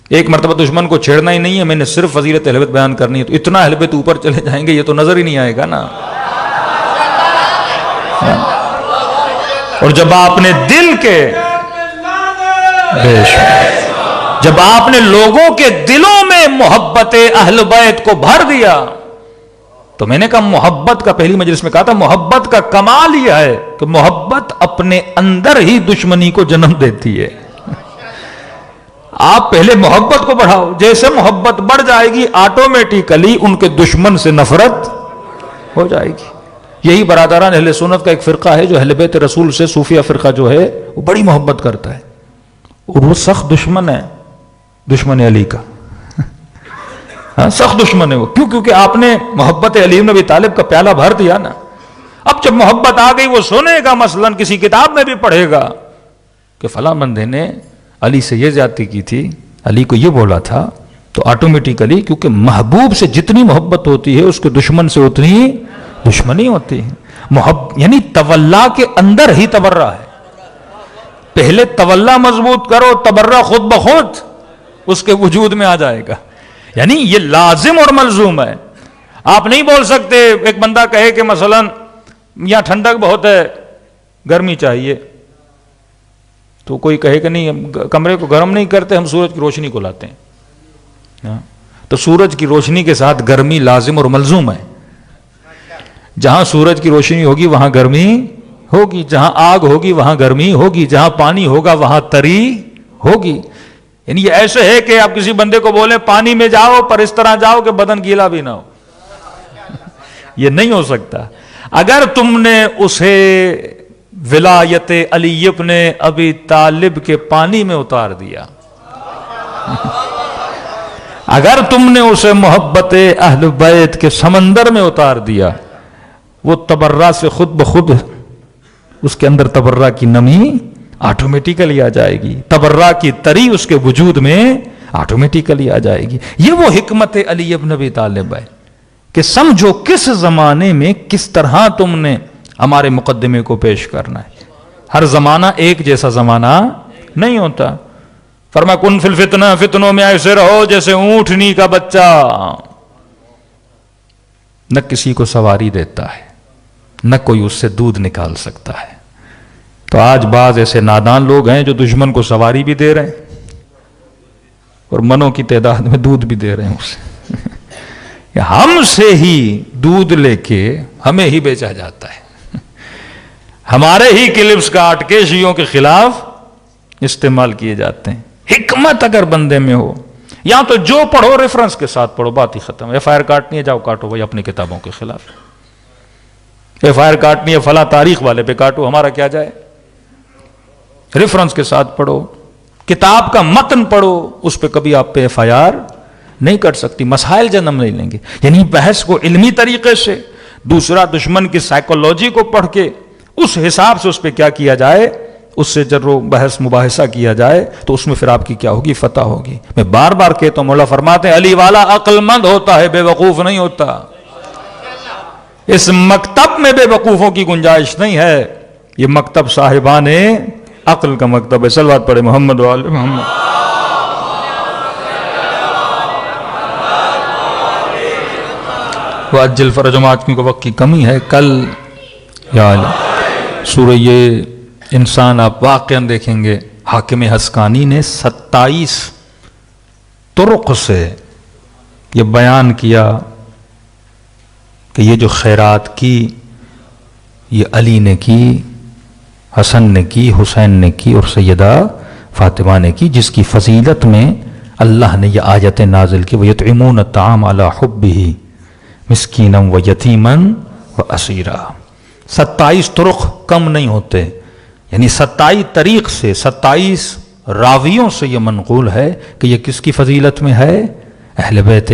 ایک مرتبہ دشمن کو چھیڑنا ہی نہیں ہے، میں نے صرف فضیلت اہل بیت بیان کرنی ہے، تو اتنا اہل بیت اوپر چلے جائیں گے، یہ تو نظر ہی نہیں آئے گا نا۔ اور جب آپ نے دل کے جب آپ نے لوگوں کے دلوں میں محبت اہل بیت کو بھر دیا، تو میں نے کہا محبت کا، پہلی مجلس میں کہا تھا، محبت کا کمال یہ ہے کہ محبت اپنے اندر ہی دشمنی کو جنم دیتی ہے۔ آپ پہلے محبت کو بڑھاؤ، جیسے محبت بڑھ جائے گی آٹومیٹیکلی ان کے دشمن سے نفرت ہو جائے گی۔ یہی برادران اہل سنت کا ایک فرقہ ہے جو اہل بیت رسول سے، صوفیہ فرقہ جو ہے، وہ بڑی محبت کرتا ہے، اور وہ سخت دشمن ہے، دشمن علی کا، سخت دشمن ہے وہ۔ کیوں؟ کیونکہ آپ نے محبت علی بن ابی طالب کا پیالہ بھر دیا نا۔ اب جب محبت آ گئی، وہ سنے گا، مثلا کسی کتاب میں بھی پڑھے گا کہ فلاں بندے نے علی سے یہ زیادتی کی تھی، علی کو یہ بولا تھا، تو آٹومیٹیکلی، کیونکہ محبوب سے جتنی محبت ہوتی ہے اس کے دشمن سے اتنی دشمنی ہوتی ہے۔ یعنی تولا کے اندر ہی تبرہ ہے۔ پہلے تولا مضبوط کرو، تبرہ خود بخود اس کے وجود میں آ جائے گا۔ یعنی یہ لازم اور ملزوم ہے۔ آپ نہیں بول سکتے، ایک بندہ کہے کہ مثلا یہاں ٹھنڈک بہت ہے، گرمی چاہیے، تو کوئی کہے کہ نہیں، کمرے کو گرم نہیں کرتے، ہم سورج کی روشنی کو لاتے ہیں۔ تو سورج کی روشنی کے ساتھ گرمی لازم اور ملزوم ہے۔ جہاں سورج کی روشنی ہوگی وہاں گرمی ہوگی، جہاں آگ ہوگی وہاں گرمی ہوگی، جہاں پانی ہوگا وہاں تری ہوگی۔ یعنی یہ ایسے ہے کہ آپ کسی بندے کو بولیں پانی میں جاؤ، پر اس طرح جاؤ کہ بدن گیلا بھی نہ ہو، یہ نہیں ہو سکتا۔ اگر تم نے اسے ولایت علی ابن ابی طالب کے پانی میں اتار دیا، اگر تم نے اسے محبت اہل بیت کے سمندر میں اتار دیا، وہ تبرہ سے خود بخود اس کے اندر تبرہ کی نمی آٹومیٹیکلی آ جائے گی، تبرہ کی تری اس کے وجود میں آٹومیٹیکلی آ جائے گی۔ یہ وہ حکمت علی ابن ابی طالب ہے کہ سمجھو کس زمانے میں کس طرح تم نے ہمارے مقدمے کو پیش کرنا ہے۔ ہر زمانہ ایک جیسا زمانہ نہیں ہوتا۔ فرمایا کن فی الفتنہ، فتنوں میں ایسے رہو جیسے اونٹنی کا بچہ، نہ کسی کو سواری دیتا ہے، نہ کوئی اس سے دودھ نکال سکتا ہے۔ تو آج بعض ایسے نادان لوگ ہیں جو دشمن کو سواری بھی دے رہے ہیں اور منوں کی تعداد میں دودھ بھی دے رہے ہیں اسے۔ ہم سے ہی دودھ لے کے ہمیں ہی بیچا جاتا ہے، ہمارے ہی کلپس کاٹ کے شیعوں کے خلاف استعمال کیے جاتے ہیں۔ حکمت اگر بندے میں ہو، یا تو جو پڑھو ریفرنس کے ساتھ پڑھو، بات ہی ختم۔ ایف آئی آر کاٹنی ہے، جاؤ کاٹو بھائی اپنی کتابوں کے خلاف۔ ایف آئی آر کاٹنی ہے فلاں تاریخ والے پہ کاٹو، ہمارا کیا جائے؟ ریفرنس کے ساتھ پڑھو، کتاب کا متن پڑھو، اس پہ کبھی آپ پہ ایف آئی آر نہیں کر سکتی، مسائل جنم نہیں لیں گے۔ یعنی بحث کو علمی طریقے سے، دوسرا دشمن کی سائیکولوجی کو پڑھ کے اس حساب سے اس پہ کیا کیا جائے، اس سے جب وہ بحث مباحثہ کیا جائے تو اس میں پھر آپ کی کیا ہوگی؟ فتح ہوگی۔ میں بار بار کہتا ہوں، مولا فرماتے ہیں علی والا عقل مند ہوتا ہے، بے وقوف نہیں ہوتا۔ اس مکتب میں بے وقوفوں کی گنجائش نہیں ہے، یہ مکتب صاحبان عقل کا مکتب ہے۔ صلوات پڑھے محمد و آل محمد۔ وعجل فرجهم، آج کیونکہ وقت کی کمی ہے، کل یا سورہ یہ انسان آپ واقعاً دیکھیں گے، حاکم حسقانی نے 27 طرق سے یہ بیان کیا کہ یہ جو خیرات کی یہ علی نے کی، حسن نے کی، حسین نے کی اور سیدہ فاطمہ نے کی، جس کی فضیلت میں اللہ نے یہ آیت نازل کی وَيُطْعِمُونَ الطَّعَامَ عَلَىٰ حُبِّهِ مِسْكِينًا وَيَتِيمًا وَأَسِيرًا۔ 27 طرق کم نہیں ہوتے، یعنی 27 طریق سے 27 راویوں سے یہ منقول ہے کہ یہ کس کی فضیلت میں ہے؟ اہل بیت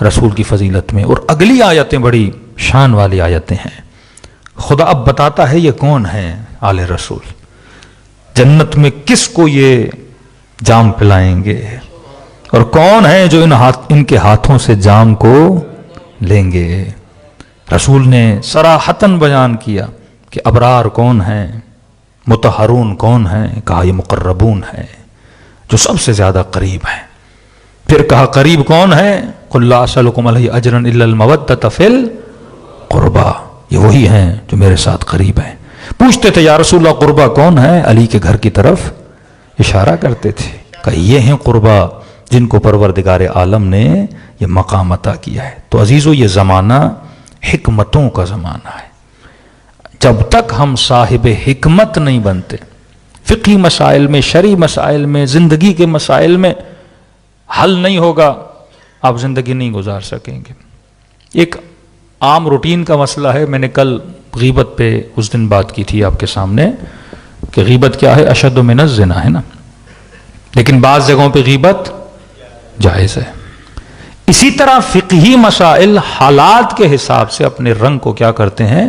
رسول کی فضیلت میں۔ اور اگلی آیتیں بڑی شان والی آیتیں ہیں۔ خدا اب بتاتا ہے یہ کون ہیں آل رسول، جنت میں کس کو یہ جام پلائیں گے، اور کون ہیں جو ان کے ہاتھوں سے جام کو لیں گے۔ رسول نے صراحتاً بیان کیا کہ ابرار کون ہیں، مطہرون کون ہیں، کہا یہ مقربون ہیں جو سب سے زیادہ قریب ہیں۔ پھر کہا قریب کون ہے، قل لا اسألکم علیہ اجرا الا المودۃ فی القربى، یہ وہی ہیں جو میرے ساتھ قریب ہیں۔ پوچھتے تھے یا رسول اللہ قربا کون ہے، علی کے گھر کی طرف اشارہ کرتے تھے کہ یہ ہیں قربا جن کو پروردگار عالم نے یہ مقام عطا کیا ہے۔ تو عزیزو یہ زمانہ حکمتوں کا زمانہ ہے۔ جب تک ہم صاحب حکمت نہیں بنتے، فقہی مسائل میں، شرعی مسائل میں، زندگی کے مسائل میں حل نہیں ہوگا، آپ زندگی نہیں گزار سکیں گے۔ ایک عام روٹین کا مسئلہ ہے، میں نے کل غیبت پہ اس دن بات کی تھی آپ کے سامنے کہ غیبت کیا ہے، اشد من الزنا ہے نا، لیکن بعض جگہوں پہ غیبت جائز ہے۔ اسی طرح فقہی مسائل حالات کے حساب سے اپنے رنگ کو کیا کرتے ہیں،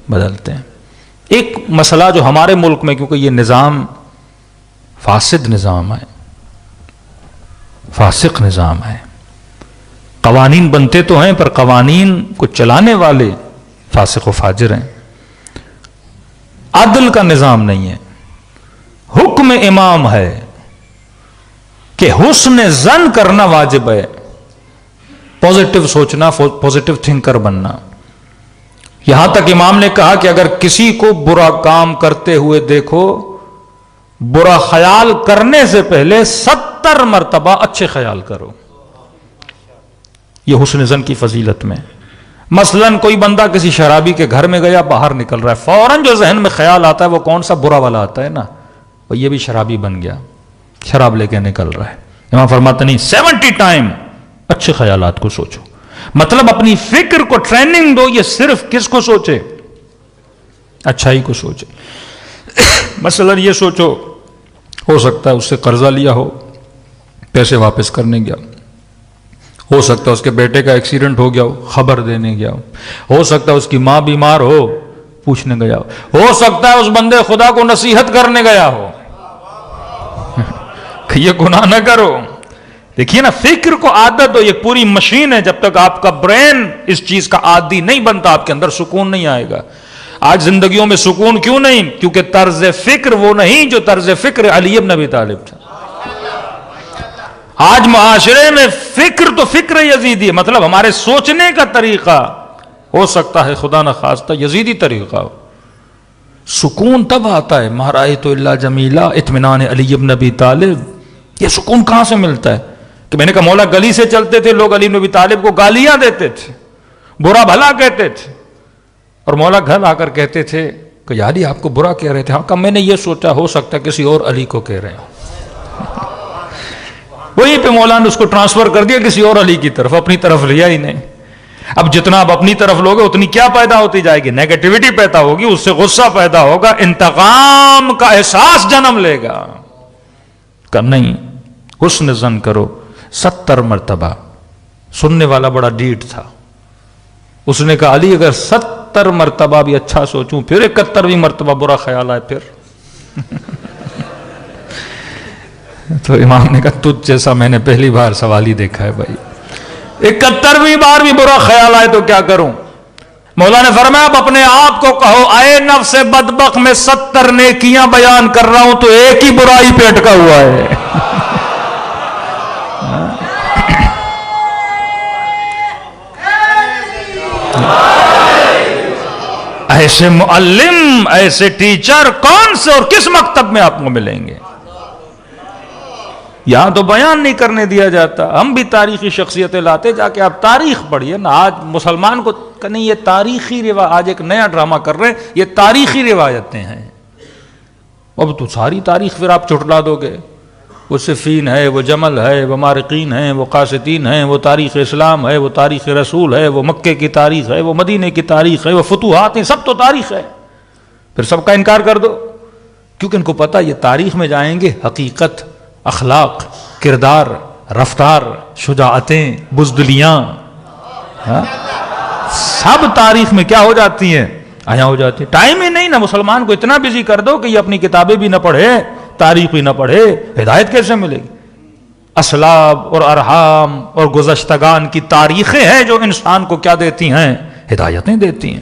بدلتے ہیں۔ ایک مسئلہ جو ہمارے ملک میں، کیونکہ یہ نظام فاسد نظام ہے، فاسق نظام ہے، قوانین بنتے تو ہیں پر قوانین کو چلانے والے فاسق و فاجر ہیں، عدل کا نظام نہیں ہے۔ حکم امام ہے کہ حسن ظن کرنا واجب ہے، پازیٹو سوچنا، پازیٹو تھنکر بننا۔ یہاں تک امام نے کہا کہ اگر کسی کو برا کام کرتے ہوئے دیکھو، برا خیال کرنے سے پہلے 70 مرتبہ اچھے خیال کرو۔ یہ حسن ظن کی فضیلت میں۔ مثلاً کوئی بندہ کسی شرابی کے گھر میں گیا، باہر نکل رہا ہے، فوراً جو ذہن میں خیال آتا ہے وہ کون سا، برا والا آتا ہے نا، وہ یہ بھی شرابی بن گیا، شراب لے کے نکل رہا ہے۔ امام فرماتے نہیں، 70 ٹائم اچھے خیالات کو سوچو۔ مطلب اپنی فکر کو ٹریننگ دو، یہ صرف کس کو سوچے، اچھائی کو سوچے۔ مثلاً یہ سوچو، ہو سکتا ہے اس سے قرضہ لیا ہو، پیسے واپس کرنے گیا، ہو سکتا ہے اس کے بیٹے کا ایکسیڈنٹ ہو گیا ہو، خبر دینے گیا ہو سکتا ہے اس کی ماں بیمار ہو، پوچھنے گیا ہو سکتا ہے اس بندے خدا کو نصیحت کرنے گیا ہو کہ یہ گناہ نہ کرو۔ دیکھیے نا، فکر کو عادت ہو، یہ پوری مشین ہے، جب تک آپ کا برین اس چیز کا عادی نہیں بنتا آپ کے اندر سکون نہیں آئے گا۔ آج زندگیوں میں سکون کیوں نہیں؟ کیونکہ طرز فکر وہ نہیں جو طرز فکر علی بن ابی طالب تھا۔ آج معاشرے میں فکر تو فکر یزیدی ہے، مطلب ہمارے سوچنے کا طریقہ ہو سکتا ہے خدا نخواستہ یزیدی طریقہ ہو۔ سکون تب آتا ہے ما رأیت الا جمیلا، اطمینان علی بن ابی طالب۔ یہ سکون کہاں سے ملتا ہے؟ کہ میں نے کہا مولا گلی سے چلتے تھے، لوگ علی بن ابی طالب کو گالیاں دیتے تھے، برا بھلا کہتے تھے، اور مولا گھر آ کر کہتے تھے کہ یاری آپ کو برا کہہ رہے تھے، ہاں، میں نے یہ سوچا ہو سکتا ہے کسی اور علی کو کہہ رہے ہوں۔ وہیں پہ مولا نے اس کو ٹرانسفر کر دیا کسی اور علی کی طرف، اپنی طرف لیا ہی نہیں۔ اب جتنا آپ اپنی طرف لوگے اتنی کیا پیدا ہوتی جائے گی، نیگیٹیوٹی پیدا ہوگی، اس سے غصہ پیدا ہوگا، انتقام کا احساس جنم لے گا۔ کہ نہیں، حسن ظن کرو 70 مرتبہ۔ سننے والا بڑا ڈیٹ تھا، اس نے کہا علی اگر 70 مرتبہ بھی اچھا سوچوں، پھر 71ویں مرتبہ برا خیال آئے پھر تو امام نے کہا تجھ جیسا میں نے پہلی بار سوال ہی دیکھا ہے بھائی، 71ویں بار بھی برا خیال آئے تو کیا کروں؟ مولا نے فرمایا اب اپنے آپ کو کہو اے نفس بدبخت میں 70 نیکیاں بیان کر رہا ہوں تو ایک ہی برائی پہ اٹکا ہوا ہے. ایسے معلم، ایسے ٹیچر کون سے اور کس مکتب میں آپ کو ملیں گے؟ یہاں تو بیان نہیں کرنے دیا جاتا. ہم بھی تاریخی شخصیتیں لاتے، جا کے آپ تاریخ پڑھیے نا. آج مسلمان کو نہیں، یہ تاریخی روایت، آج ایک نیا ڈرامہ کر رہے ہیں، یہ تاریخی روایتیں ہیں. اب تو ساری تاریخ پھر آپ چٹلا دو گے. وہ صفین ہے، وہ جمل ہے، وہ مارقین ہیں، وہ قاسطین ہیں، وہ تاریخ اسلام ہے، وہ تاریخ رسول ہے، وہ مکے کی تاریخ ہے، وہ مدینے کی تاریخ ہے، وہ فتوحات ہیں، سب تو تاریخ ہے. پھر سب کا انکار کر دو، کیونکہ ان کو پتہ یہ تاریخ میں جائیں گے حقیقت، اخلاق، کردار، رفتار، شجاعتیں، بزدلیاں سب تاریخ میں کیا ہو جاتی ہیں؟ آیا ہو جاتی ہیں. ٹائم ہی نہیں نا. مسلمان کو اتنا بزی کر دو کہ یہ اپنی کتابیں بھی نہ پڑھے، تاریخ بھی نہ پڑھے، ہدایت کیسے ملے گی؟ اسلاب اور ارحام اور گزشتگان کی تاریخیں ہیں جو انسان کو کیا دیتی ہیں؟ ہدایتیں دیتی ہیں.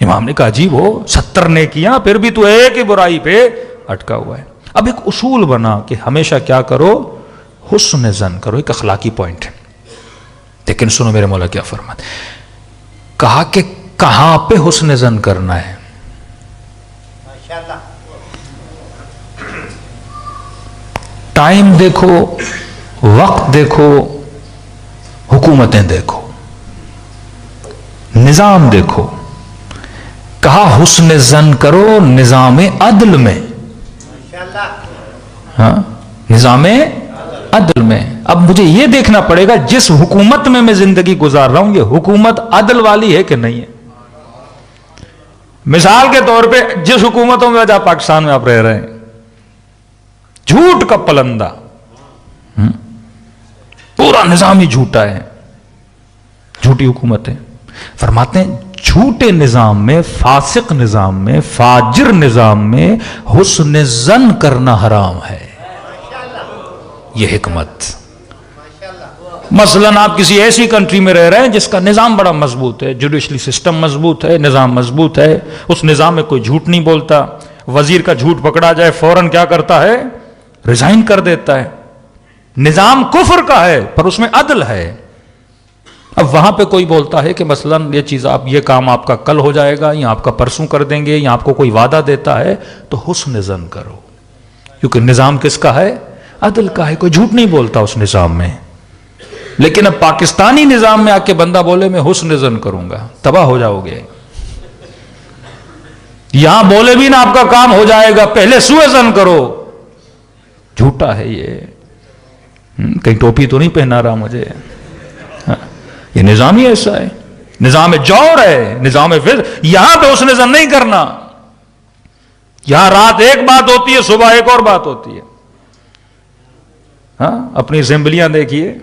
امام نے کہا عجیب ہو، 70 نیکیاں پھر بھی تو ایک ہی برائی پہ اٹکا ہوا ہے. اب ایک اصول بنا کہ ہمیشہ کیا کرو؟ حسن ظن کرو. ایک اخلاقی پوائنٹ ہے. لیکن سنو میرے مولا کیا فرماتے، کہا کہ کہاں پہ حسن ظن کرنا ہے؟ ٹائم دیکھو، وقت دیکھو، حکومتیں دیکھو، نظام دیکھو. کہا حسن ظن کرو نظام عدل میں. ہاں، نظام عدل میں. اب مجھے یہ دیکھنا پڑے گا جس حکومت میں میں زندگی گزار رہا ہوں یہ حکومت عدل والی ہے کہ نہیں ہے. مثال کے طور پہ جس حکومتوں میں آج پاکستان میں آپ رہ رہے ہیں، جھوٹ کا پلندہ، پورا نظام ہی جھوٹا ہے، جھوٹی حکومتیں. فرماتے ہیں جھوٹے نظام میں، فاسق نظام میں، فاجر نظام میں حسن ظن کرنا حرام ہے. یہ حکمت. مثلاً آپ کسی ایسی کنٹری میں رہ رہے ہیں جس کا نظام بڑا مضبوط ہے، جوڈیشلی سسٹم مضبوط ہے، نظام مضبوط ہے، اس نظام میں کوئی جھوٹ نہیں بولتا. وزیر کا جھوٹ پکڑا جائے فوراً کیا کرتا ہے؟ ریزائن کر دیتا ہے. نظام کفر کا ہے پر اس میں عدل ہے. اب وہاں پہ کوئی بولتا ہے کہ مثلاً یہ چیز آپ، یہ کام آپ کا کل ہو جائے گا یا آپ کا پرسوں کر دیں گے یا آپ کو کوئی وعدہ دیتا ہے، تو حسن ظن کرو، کیونکہ نظام کس کا ہے؟ عدل کا ہے. کوئی جھوٹ نہیں بولتا اس نظام میں. لیکن اب پاکستانی نظام میں آ کے بندہ بولے میں حسن ظن کروں گا، تباہ ہو جاؤ گے. یہاں بولے بھی نا آپ کا کام ہو جائے گا، پہلے سوء ظن کرو. جھوٹا ہے یہ. کہیں ٹوپی تو نہیں پہنا رہا مجھے. یہ نظام ہی ایسا ہے، نظام جور ہے، نظام فضل. یہاں پہ حسن ظن نہیں کرنا. یہاں رات ایک بات ہوتی ہے، صبح ایک اور بات ہوتی ہے. ہاں، اپنی اسمبلیاں دیکھیے،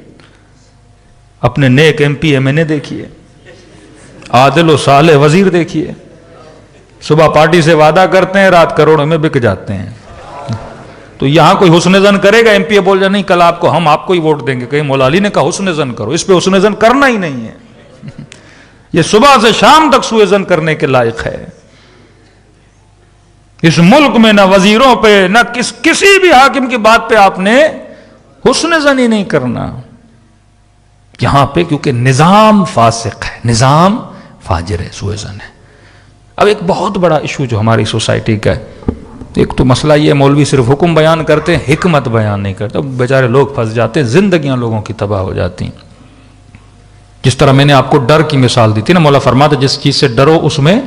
اپنے نیک ایم پی ایم این اے دیکھیے، عادل و صالح وزیر دیکھیے. صبح پارٹی سے وعدہ کرتے ہیں، رات کروڑوں میں بک جاتے ہیں. تو یہاں کوئی حسن ظن کرے گا؟ ایم پی اے بول جائے نہیں کل آپ کو ہم آپ کو ہی ووٹ دیں گے، کہیں مولا علی نے کہا حسن ظن کرو. اس پہ حسن ظن کرنا ہی نہیں ہے. یہ صبح سے شام تک سوء ظن کرنے کے لائق ہے. اس ملک میں نہ وزیروں پہ نہ کسی بھی حاکم کی بات پہ آپ نے حسن ظن ہی نہیں کرنا یہاں پہ، کیونکہ نظام فاسق ہے، نظام فاجر ہے، سوء ظن ہے. اب ایک بہت بڑا ایشو جو ہماری سوسائٹی کا ہے، ایک تو مسئلہ یہ مولوی صرف حکم بیان کرتے ہیں، حکمت بیان نہیں کرتے. بیچارے لوگ پھنس جاتے ہیں، زندگیاں لوگوں کی تباہ ہو جاتی ہیں. جس طرح میں نے آپ کو ڈر کی مثال دی تھی نا، مولا فرماتا جس چیز سے ڈرو اس میں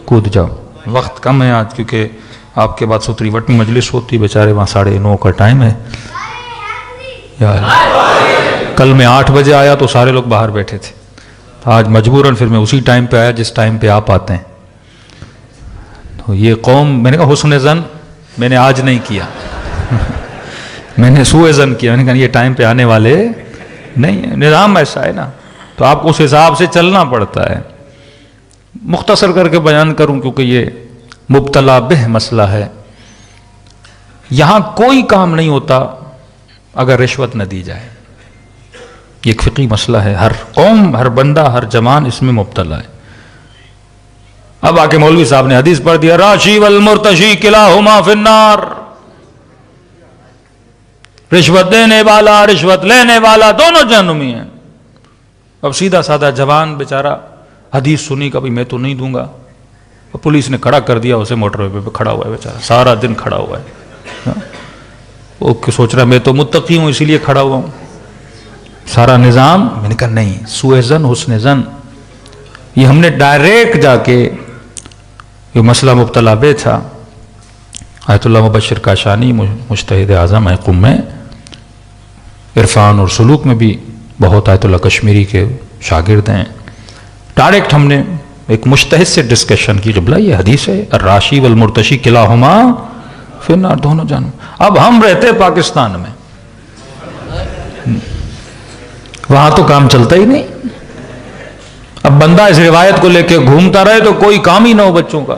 کود جاؤ. وقت کم ہے آج کیونکہ آپ کے بعد ستری وٹ میں مجلس ہوتی، بیچارے وہاں 9:30 کا ٹائم ہے. کل میں 8 بجے آیا تو سارے لوگ باہر بیٹھے تھے. آج مجبوراً پھر میں اسی ٹائم پہ آیا جس ٹائم پہ آپ آتے ہیں. تو یہ قوم، میں نے کہا حسن ظن میں نے آج نہیں کیا میں نے سوء ظن کیا. میں نے کہا یہ ٹائم پہ آنے والے نہیں ہیں. نظام ایسا ہے نا، تو آپ کو اس حساب سے چلنا پڑتا ہے. مختصر کر کے بیان کروں کیونکہ یہ مبتلا بہ مسئلہ ہے. یہاں کوئی کام نہیں ہوتا اگر رشوت نہ دی جائے. یہ ایک فقہی مسئلہ ہے. ہر قوم، ہر بندہ، ہر جوان اس میں مبتلا ہے. اب آ کے مولوی صاحب نے حدیث پڑھ دیا راشی والمرتشی کلاہما فی النار، رشوت دینے والا رشوت لینے والا دونوں جہنمی ہیں۔ اب سیدھا سادہ جوان بیچارہ حدیث سنی کبھی میں تو نہیں دوں گا، پولیس نے کھڑا کر دیا اسے، موٹر وے پہ کھڑا ہوا ہے بیچارہ، سارا دن کھڑا ہوا ہے، وہ سوچ رہا میں تو متقی ہوں اسی لیے کھڑا ہوا ہوں، سارا نظام۔ میں نے کہا نہیں، سوء ظن حسن ظن، یہ ہم نے ڈائریکٹ جا کے یہ مسئلہ مبتلا بے تھا، آیت اللہ مبشر کاشانی مجتہد اعظم ہے قم میں، عرفان اور سلوک میں بھی بہت آیت اللہ کشمیری کے شاگرد ہیں، ڈائریکٹ ہم نے ایک مجتہد سے ڈسکشن کی، قبلہ یہ حدیث ہے الراشی والمرتشی کلاہما فی النار، دونوں جانو۔ اب ہم رہتے پاکستان میں، وہاں تو کام چلتا ہی نہیں، اب بندہ اس روایت کو لے کے گھومتا رہے تو کوئی کام ہی نہ ہو بچوں کا،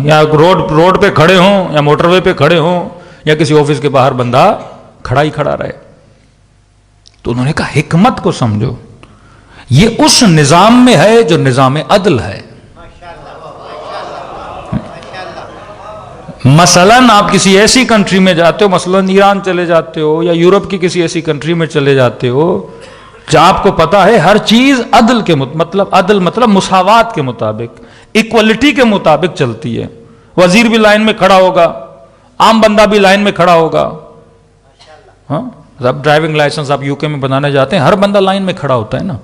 یا روڈ پہ کھڑے ہوں یا موٹر وے پہ کھڑے ہوں یا کسی آفس کے باہر بندہ کھڑا ہی کھڑا رہے۔ تو انہوں نے کہا حکمت کو سمجھو، یہ اس نظام میں ہے جو نظام عدل ہے۔ مثلاً آپ کسی ایسی کنٹری میں جاتے ہو، مثلاً ایران چلے جاتے ہو یا یورپ کی کسی ایسی کنٹری میں چلے جاتے ہو جہاں آپ کو پتا ہے ہر چیز عدل کے عدل مطلب مساوات کے مطابق، ایکوالٹی کے مطابق چلتی ہے، وزیر بھی لائن میں کھڑا ہوگا، عام بندہ بھی لائن میں کھڑا ہوگا، ہاں اب ڈرائیونگ لائسنس آپ یو کے میں بنانے جاتے ہیں ہر بندہ لائن میں کھڑا ہوتا ہے نا،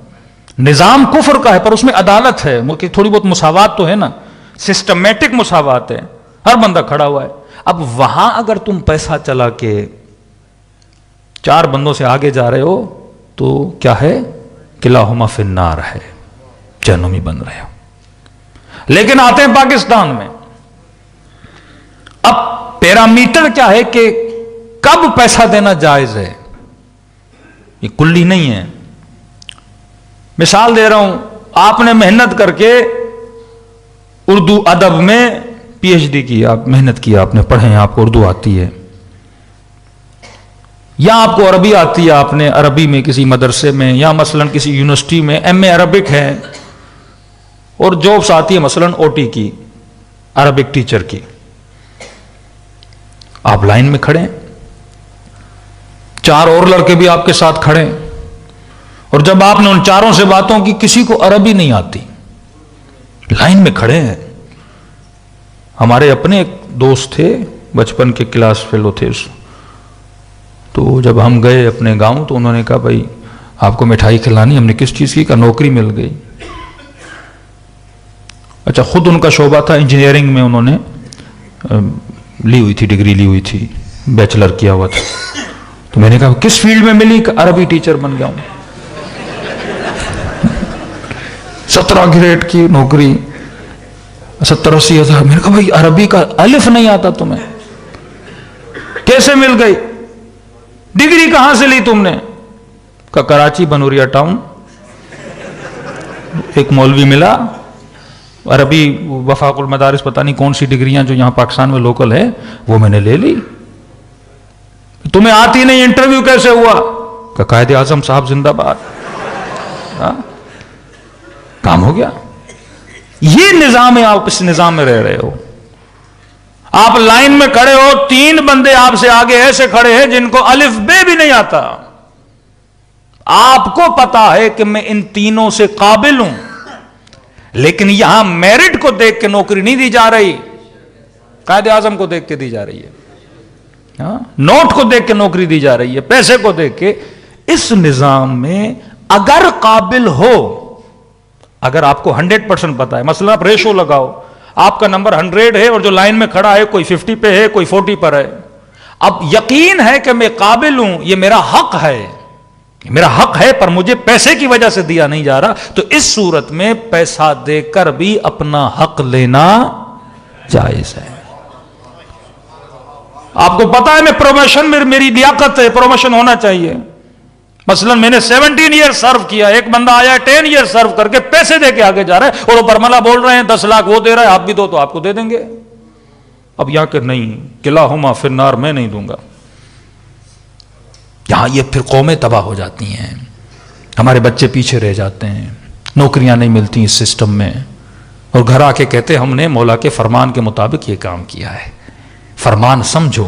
نظام کفر کا ہے پر اس میں عدالت ہے، تھوڑی بہت مساوات تو ہے نا، سسٹمیٹک مساوات ہے، ہر بندہ کھڑا ہوا ہے۔ اب وہاں اگر تم پیسہ چلا کے 4 بندوں سے آگے جا رہے ہو تو کیا ہے؟ کلاہما فی النار ہے، جہنمی بن رہے ہو۔ لیکن آتے ہیں پاکستان میں، اب پیرامیٹر کیا ہے کہ کب پیسہ دینا جائز ہے، یہ کلی نہیں ہے۔ مثال دے رہا ہوں، آپ نے محنت کر کے اردو ادب میں پی ایچ ڈی کی، آپ محنت کی، آپ نے پڑھے ہیں، آپ کو اردو آتی ہے، یا آپ کو عربی آتی ہے، آپ نے عربی میں کسی مدرسے میں یا مثلاً کسی یونیورسٹی میں ایم اے عربک ہے، اور جابس آتی ہے مثلاً او ٹی کی، عربک ٹیچر کی، آپ لائن میں کھڑے ہیں، 4 اور لڑکے بھی آپ کے ساتھ کھڑے ہیں، اور جب آپ نے ان 4 سے باتوں کی، کسی کو عربی نہیں آتی، لائن میں کھڑے ہیں۔ ہمارے اپنے ایک دوست تھے، بچپن کے کلاس فیلو تھے، تو جب ہم گئے اپنے گاؤں تو انہوں نے کہا بھائی آپ کو مٹھائی کھلانی، ہم نے کس چیز کی؟ کہ نوکری مل گئی۔ اچھا، خود ان کا شعبہ تھا انجینئرنگ میں، انہوں نے لی ہوئی تھی، ڈگری لی ہوئی تھی، بیچلر کیا ہوا تھا۔ تو میں نے کہا کس فیلڈ میں ملی؟ کہ عربی ٹیچر بن گیا ہوں، 17 گریڈ کی نوکری، 70-80 ہزار۔ میں نے کہا بھائی عربی کا الف نہیں آتا تمہیں، کیسے مل گئی؟ ڈگری کہاں سے لی تم نے؟ کہ کراچی بنوریا ٹاؤن ایک مولوی ملا، عربی وفاق المدارس، پتہ نہیں کون سی ڈگریاں جو یہاں پاکستان میں لوکل ہے، وہ میں نے لے لی۔ تمہیں آتی نہیں، انٹرویو کیسے ہوا؟ کہ قائد اعظم صاحب زندہ باد، کام ہو گیا۔ یہ نظام ہے، آپ اس نظام میں رہ رہے ہو، آپ لائن میں کھڑے ہو، 3 بندے آپ سے آگے ایسے کھڑے ہیں جن کو الف بے بھی نہیں آتا، آپ کو پتا ہے کہ میں ان تینوں سے قابل ہوں، لیکن یہاں میرٹ کو دیکھ کے نوکری نہیں دی جا رہی، قائد اعظم کو دیکھ کے دی جا رہی ہے، نوٹ کو دیکھ کے نوکری دی جا رہی ہے، پیسے کو دیکھ کے۔ اس نظام میں اگر قابل ہو، اگر آپ کو 100% پتا ہے، مثلا آپ ریشو لگاؤ، آپ کا نمبر 100 ہے اور جو لائن میں کھڑا ہے کوئی 50 پہ ہے، کوئی 40 پر ہے، اب یقین ہے کہ میں قابل ہوں، یہ میرا حق ہے، میرا حق ہے، پر مجھے پیسے کی وجہ سے دیا نہیں جا رہا، تو اس صورت میں پیسہ دے کر بھی اپنا حق لینا جائز ہے۔ آپ کو پتا ہے میں پروموشن میں میری لیاقت ہے، پروموشن ہونا چاہیے، مثلا میں نے 17 ایئر سرو کیا، ایک بندہ آیا 10 ایئر سرو کر کے پیسے دے کے آگے جا رہا ہے، اور وہ برملا بول رہے ہیں 10 لاکھ وہ دے رہا ہے، آپ بھی دو تو آپ کو دے دیں گے۔ اب یہاں کہ نہیں، کلاہما فی النار، میں نہیں دوں گا، یہاں یہ پھر قومیں تباہ ہو جاتی ہیں، ہمارے بچے پیچھے رہ جاتے ہیں، نوکریاں نہیں ملتی اس سسٹم میں، اور گھر آ کے کہتے ہم نے مولا کے فرمان کے مطابق یہ کام کیا ہے. فرمان سمجھو.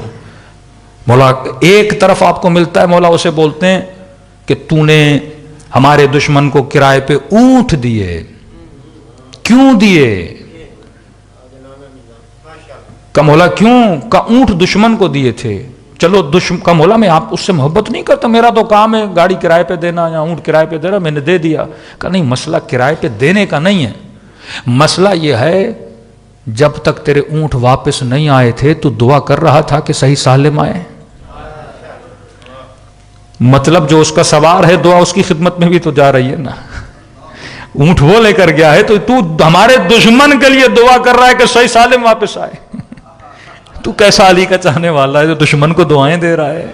مولا ایک طرف آپ کو ملتا ہے، مولا اسے بولتے ہیں کہ تو نے ہمارے دشمن کو کرائے پہ اونٹ دیے. کیوں دیے؟ کہ مولا کیوں؟ کہ اونٹ دشمن کو دیے تھے. چلو کا مولا میں آپ اس سے محبت نہیں کرتا، میرا تو کام ہے گاڑی کرائے پہ دینا یا اونٹ کرائے پہ دینا، میں نے دے دیا. کہ نہیں، مسئلہ کرائے پہ دینے کا نہیں ہے، مسئلہ یہ ہے جب تک تیرے اونٹ واپس نہیں آئے تھے تو دعا کر رہا تھا کہ صحیح سالم آئے. مطلب جو اس کا سوار ہے دعا اس کی خدمت میں بھی تو جا رہی ہے نا. اونٹ وہ لے کر گیا ہے تو ہمارے دشمن کے لیے دعا کر رہا ہے کہ صحیح سالم واپس آئے. تو کیسا علی کا چاہنے والا ہے جو دشمن کو دعائیں دے رہا ہے.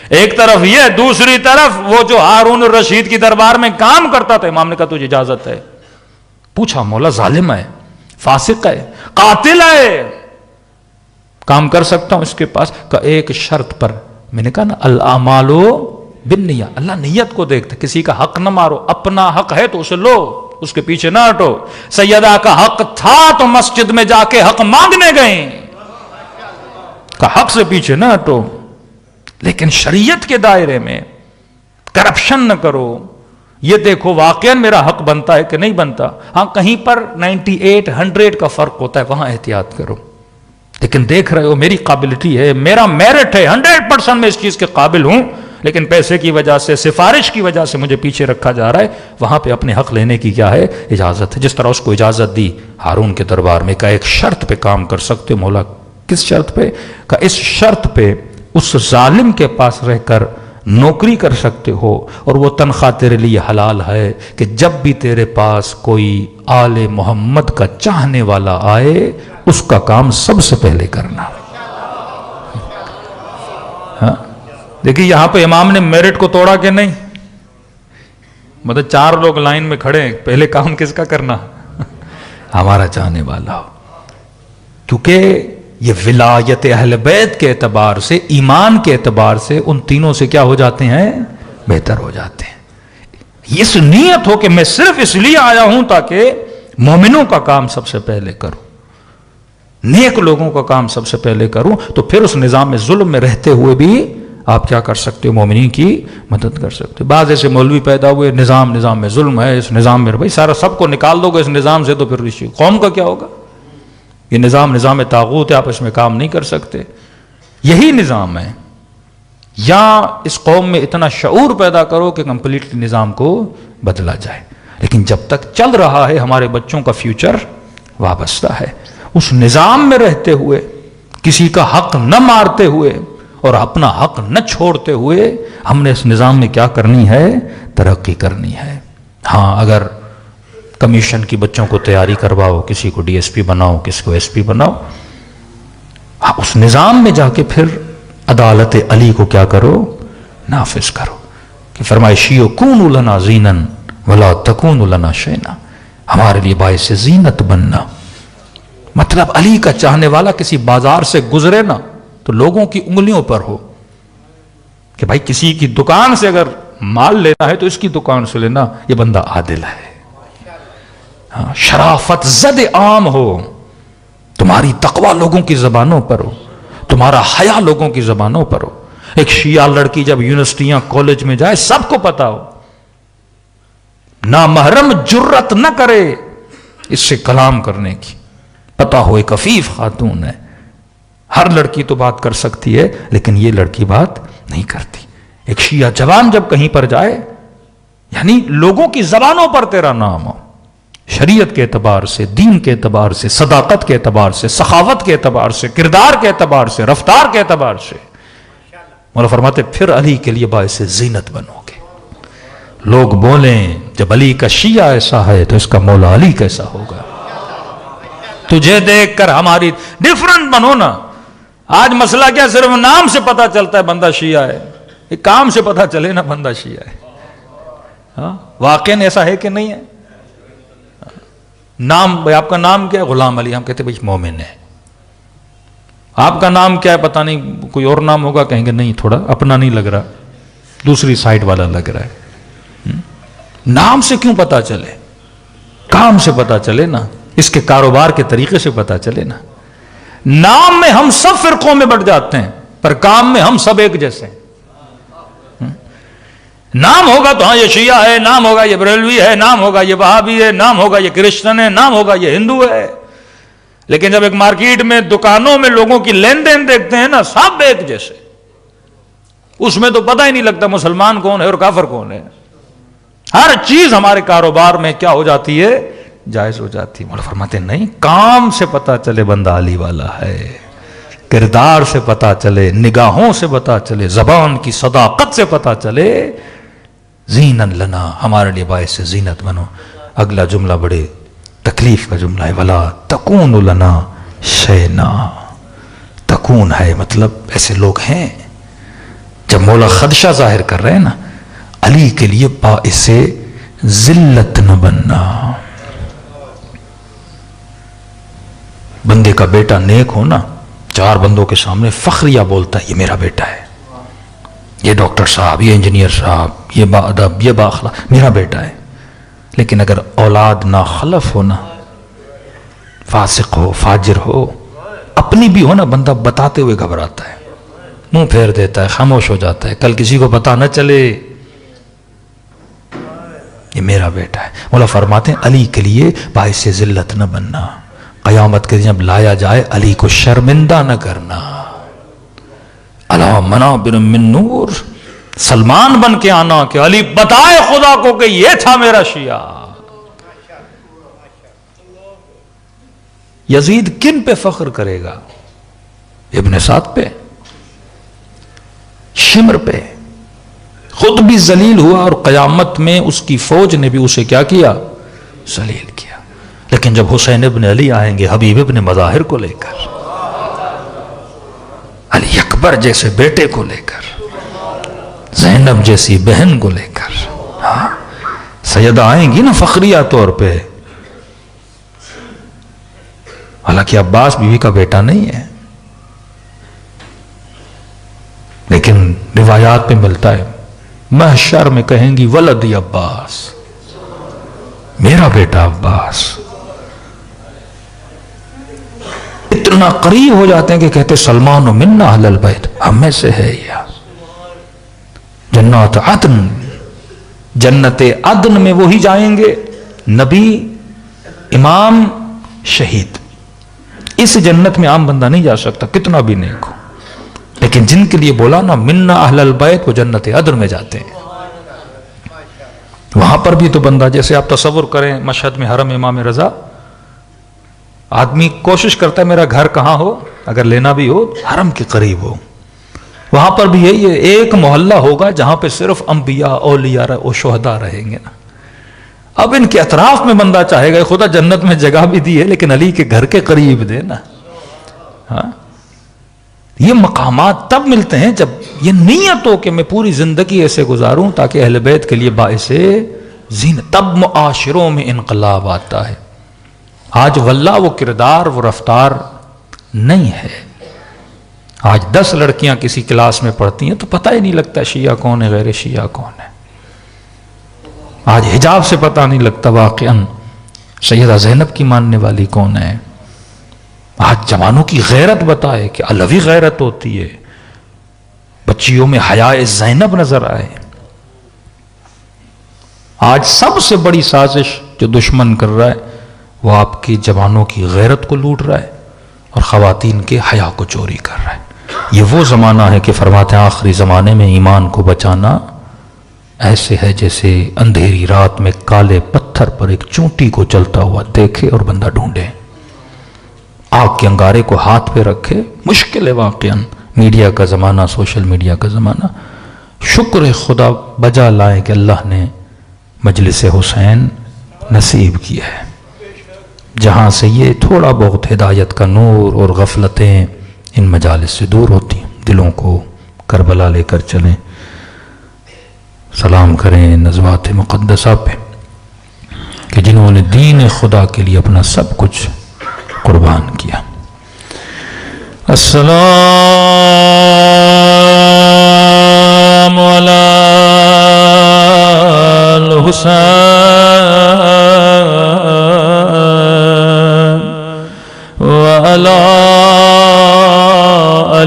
ایک طرف یہ، دوسری طرف وہ جو ہارون الرشید کی دربار میں کام کرتا تھا، امام نے کہا تجھے اجازت ہے. پوچھا مولا ظالم ہے، فاسق ہے، قاتل ہے، کام کر سکتا ہوں اس کے پاس؟ کہ ایک شرط پر. میں نے کہا نا الاعمال بالنیہ، اللہ نیت کو دیکھتا. کسی کا حق نہ مارو، اپنا حق ہے تو اسے لو، اس کے پیچھے نہ ہٹو. سیدہ کا حق تھا تو مسجد میں جا کے حق مانگنے گئے، کہ حق سے پیچھے نہ ہٹو. لیکن شریعت کے دائرے میں کرپشن نہ کرو. یہ دیکھو واقعا میرا حق بنتا ہے کہ نہیں بنتا. ہاں کہیں پر 98 100 کا فرق ہوتا ہے، وہاں احتیاط کرو. لیکن دیکھ رہے ہو میری قابلٹی ہے، میرا میرٹ ہے، 100% میں اس چیز کے قابل ہوں، لیکن پیسے کی وجہ سے، سفارش کی وجہ سے مجھے پیچھے رکھا جا رہا ہے. وہاں پہ اپنے حق لینے کی کیا ہے؟ اجازت ہے. جس طرح اس کو اجازت دی ہارون کے دربار میں، کہ ایک شرط پہ کام کر سکتے ہو. مولا کس شرط پہ؟ کہ اس شرط پہ اس ظالم کے پاس رہ کر نوکری کر سکتے ہو، اور وہ تنخواہ تیرے لیے حلال ہے کہ جب بھی تیرے پاس کوئی آل محمد کا چاہنے والا آئے اس کا کام سب سے پہلے کرنا. ہاں دیکھیے یہاں پہ امام نے میرٹ کو توڑا کہ نہیں. مطلب 4 لوگ لائن میں کھڑے ہیں، پہلے کام کس کا کرنا؟ ہمارا چاہنے والا ہو. کیونکہ یہ ولایت اہل بیت کے اعتبار سے، ایمان کے اعتبار سے ان تینوں سے کیا ہو جاتے ہیں؟ بہتر ہو جاتے ہیں. اس نیت ہو کہ میں صرف اس لیے آیا ہوں تاکہ مومنوں کا کام سب سے پہلے کروں، نیک لوگوں کا کام سب سے پہلے کروں. تو پھر اس نظام میں ظلم میں رہتے ہوئے بھی آپ کیا کر سکتے ہو؟ مومنین کی مدد کر سکتے ہو. بعض ایسے مولوی پیدا ہوئے، نظام میں ظلم ہے، اس نظام میں بھائی سارا سب کو نکال دو گے اس نظام سے تو پھر قوم کا کیا ہوگا؟ یہ نظام طاغوت ہے، آپ اس میں کام نہیں کر سکتے. یہی نظام ہے. یا اس قوم میں اتنا شعور پیدا کرو کہ کمپلیٹلی نظام کو بدلا جائے. لیکن جب تک چل رہا ہے ہمارے بچوں کا فیوچر وابستہ ہے. اس نظام میں رہتے ہوئے، کسی کا حق نہ مارتے ہوئے اور اپنا حق نہ چھوڑتے ہوئے ہم نے اس نظام میں کیا کرنی ہے؟ ترقی کرنی ہے. ہاں اگر کمیشن کی بچوں کو تیاری کرواؤ، کسی کو ڈی ایس پی بناؤ، کسی کو ایس پی بناؤ، اس نظام میں جا کے پھر عدالت علی کو کیا کرو؟ نافذ کرو. کہ فرمائشیو کونوا لنا زینا ولا تکونوا لنا شینا، ہمارے لیے باعث زینت بننا. مطلب علی کا چاہنے والا کسی بازار سے گزرے نا تو لوگوں کی انگلیوں پر ہو کہ بھائی کسی کی دکان سے اگر مال لینا ہے تو اس کی دکان سے لینا، یہ بندہ عادل ہے. شرافت زد عام ہو، تمہاری تقوی لوگوں کی زبانوں پر ہو، تمہارا حیا لوگوں کی زبانوں پر ہو. ایک شیعہ لڑکی جب یونیورسٹیاں کالج میں جائے سب کو پتا ہو، نامحرم جرت نہ کرے اس سے کلام کرنے کی، پتا ہو ایک عفیف خاتون ہے. ہر لڑکی تو بات کر سکتی ہے لیکن یہ لڑکی بات نہیں کرتی. ایک شیعہ جوان جب کہیں پر جائے، یعنی لوگوں کی زبانوں پر تیرا نام ہو، شریعت کے اعتبار سے، دین کے اعتبار سے، صداقت کے اعتبار سے، سخاوت کے اعتبار سے، کردار کے اعتبار سے، رفتار کے اعتبار سے. مولا فرماتے پھر علی کے لیے باعث زینت بنو گے. لوگ بولیں جب علی کا شیعہ ایسا ہے تو اس کا مولا علی کیسا ہوگا. تجھے دیکھ کر ہماری ڈیفرنٹ بنو نا. آج مسئلہ کیا، صرف نام سے پتا چلتا ہے بندہ شیعہ ہے، ایک کام سے پتا چلے نا بندہ شیعہ ہے. ہاں واقعاً ایسا ہے کہ نہیں ہے؟ نام بھائی آپ کا نام کیا ہے؟ غلام علی. ہم کہتے ہیں بھائی مومن ہے. آپ کا نام کیا ہے؟ پتہ نہیں کوئی اور نام ہوگا، کہیں گے نہیں تھوڑا اپنا نہیں لگ رہا، دوسری سائڈ والا لگ رہا ہے. نام سے کیوں پتا چلے؟ کام سے پتا چلے نا. اس کے کاروبار کے طریقے سے پتا چلے نا. نام میں ہم سب فرقوں میں بٹ جاتے ہیں پر کام میں ہم سب ایک جیسے ہیں. نام ہوگا تو ہاں یہ شیعہ ہے، نام ہوگا یہ بریلوی ہے، نام ہوگا یہ وہابی ہے، نام ہوگا یہ کرسچن ہے، نام ہوگا یہ ہندو ہے. لیکن جب ایک مارکیٹ میں دکانوں میں لوگوں کی لین دین دیکھتے ہیں نا سب ایک جیسے، اس میں تو پتہ ہی نہیں لگتا مسلمان کون ہے اور کافر کون ہے. ہر چیز ہمارے کاروبار میں کیا ہو جاتی ہے؟ جائز ہو جاتی ہے. مولا فرماتے ہیں نہیں، کام سے پتا چلے بندہ علی والا ہے، کردار سے پتا چلے، نگاہوں سے پتا چلے، زبان کی صداقت سے پتا چلے. زینن لنا، ہمارے لیے باعث سے زینت بنو. اگلا جملہ بڑے تکلیف کا جملہ ہے، ولا تکون لنا شینا. تکون ہے مطلب ایسے لوگ ہیں. جب مولا خدشہ ظاہر کر رہے ہیں نا علی کے لیے باعث سے ذلت نہ بننا. بندے کا بیٹا نیک ہو نا، چار بندوں کے سامنے فخریہ بولتا ہے یہ میرا بیٹا ہے، یہ ڈاکٹر صاحب، یہ انجینئر صاحب، یہ باادب، یہ بااخلاق، میرا بیٹا ہے. لیکن اگر اولاد ناخلف ہو نا، فاسق ہو، فاجر ہو، اپنی بھی ہو نا، بندہ بتاتے ہوئے گھبراتا ہے، منہ پھیر دیتا ہے، خاموش ہو جاتا ہے. کل کسی کو پتا نہ چلے یہ میرا بیٹا ہے. مولا فرماتے ہیں علی کے لیے باعث سے ذلت نہ بننا. قیامت کے دن جب لایا جائے علی کو شرمندہ نہ کرنا. علی منابر من نور، سلمان بن کے آنا کہ علی بتائے خدا کو کہ یہ تھا میرا شیعہ. یزید کن پہ فخر کرے گا؟ ابن سعد پہ، شمر پہ. خود بھی ذلیل ہوا اور قیامت میں اس کی فوج نے بھی اسے کیا کیا؟ ذلیل کیا. لیکن جب حسین ابن علی آئیں گے حبیب ابن مظاہر کو لے کر، علی اکبر جیسے بیٹے کو لے کر، زینب جیسی بہن کو لے کر، ہاں سیدہ آئیں گی نا فخریہ طور پہ. حالانکہ عباس بیوی کا بیٹا نہیں ہے، لیکن روایات پہ ملتا ہے محشر میں کہیں گی ولدی عباس، میرا بیٹا عباس. اتنا قریب ہو جاتے ہیں کہ کہتے سلمان و منا اہل البیت، ہم میں سے ہے. یہ جنات عدن، جنت عدن میں وہی جائیں گے نبی، امام، شہید. اس جنت میں عام بندہ نہیں جا سکتا کتنا بھی نیک ہو. لیکن جن کے لیے بولا نا منا اہل البیت، وہ جنت عدن میں جاتے ہیں. وہاں پر بھی تو بندہ، جیسے آپ تصور کریں مشہد میں حرم امام رضا، آدمی کوشش کرتا ہے میرا گھر کہاں ہو، اگر لینا بھی ہو حرم کے قریب ہو. وہاں پر بھی یہی ہے، ایک محلہ ہوگا جہاں پہ صرف انبیاء، اولیاء اور شہداء رہیں گے نا. اب ان کے اطراف میں بندہ چاہے گا خدا جنت میں جگہ بھی دی ہے لیکن علی کے گھر کے قریب دے نا. ہاں یہ مقامات تب ملتے ہیں جب یہ نیت ہو کہ میں پوری زندگی ایسے گزاروں تاکہ اہل بیت کے لیے باعث زینت. تب معاشروں میں انقلاب آتا ہے. آج واللہ وہ کردار، وہ رفتار نہیں ہے. آج 10 لڑکیاں کسی کلاس میں پڑھتی ہیں تو پتہ ہی نہیں لگتا شیعہ کون ہے، غیر شیعہ کون ہے. آج حجاب سے پتہ نہیں لگتا واقعاً سیدہ زینب کی ماننے والی کون ہے. آج جوانوں کی غیرت بتائے کہ علوی غیرت ہوتی ہے، بچیوں میں حیاء زینب نظر آئے. آج سب سے بڑی سازش جو دشمن کر رہا ہے وہ آپ کی جوانوں کی غیرت کو لوٹ رہا ہے اور خواتین کے حیا کو چوری کر رہا ہے. یہ وہ زمانہ ہے کہ فرماتے ہیں آخری زمانے میں ایمان کو بچانا ایسے ہے جیسے اندھیری رات میں کالے پتھر پر ایک چونٹی کو چلتا ہوا دیکھے اور بندہ ڈھونڈے. آگ کے انگارے کو ہاتھ پہ رکھے. مشکل ہے واقعاً، میڈیا کا زمانہ، سوشل میڈیا کا زمانہ. شکر خدا بجا لائے کہ اللہ نے مجلس حسین نصیب کیا ہے، جہاں سے یہ تھوڑا بہت ہدایت کا نور اور غفلتیں ان مجالس سے دور ہوتی ہیں. دلوں کو کربلا لے کر چلیں. سلام کریں نزوات مقدسہ پہ کہ جنہوں نے دین خدا کے لیے اپنا سب کچھ قربان کیا. السلام علی الحسین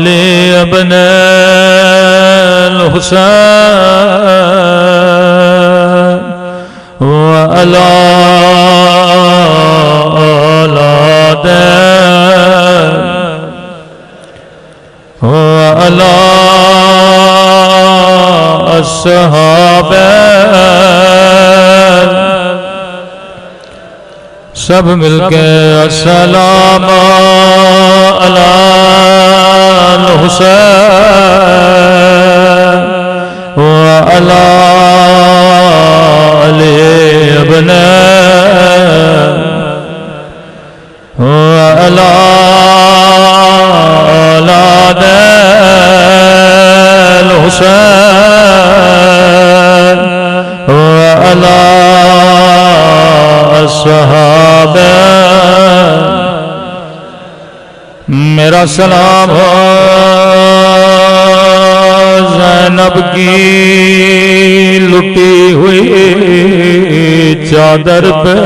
علی ابن الحسین وعلی اولاد وعلی اصحاب سب مل کے السلام علی الحسین وعلی علی ابن وعلی اولاد الحسین وعلی اصحاب میرا سلام ہو زینب کی لٹی ہوئی چادر پہ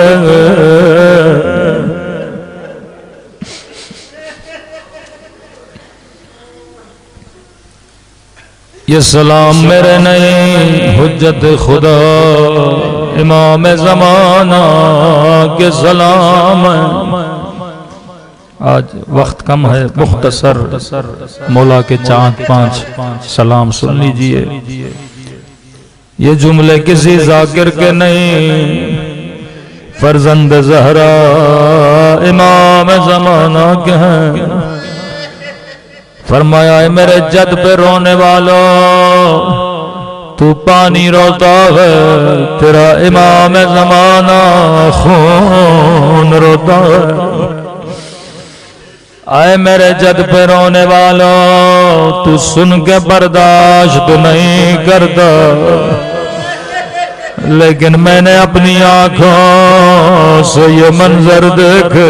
یہ سلام میرے نہیں حجت خدا امام زمانہ کے سلام ہے۔ آج وقت کم ہے، مختصر مولا کے چاند پانچ سلام سن لیجئے۔ یہ جملے کسی ذاکر کے نہیں، فرزند زہرا امام زمانہ کے ہیں۔ فرمایا ہے میرے جد پہ رونے والوں، تو پانی روتا ہے، تیرا امام زمانہ خون روتا ہے۔ آئے میرے جد پہ رونے والوں، تو سن کے برداشت نہیں کرتا، لیکن میں نے اپنی آنکھوں سے یہ منظر دیکھے،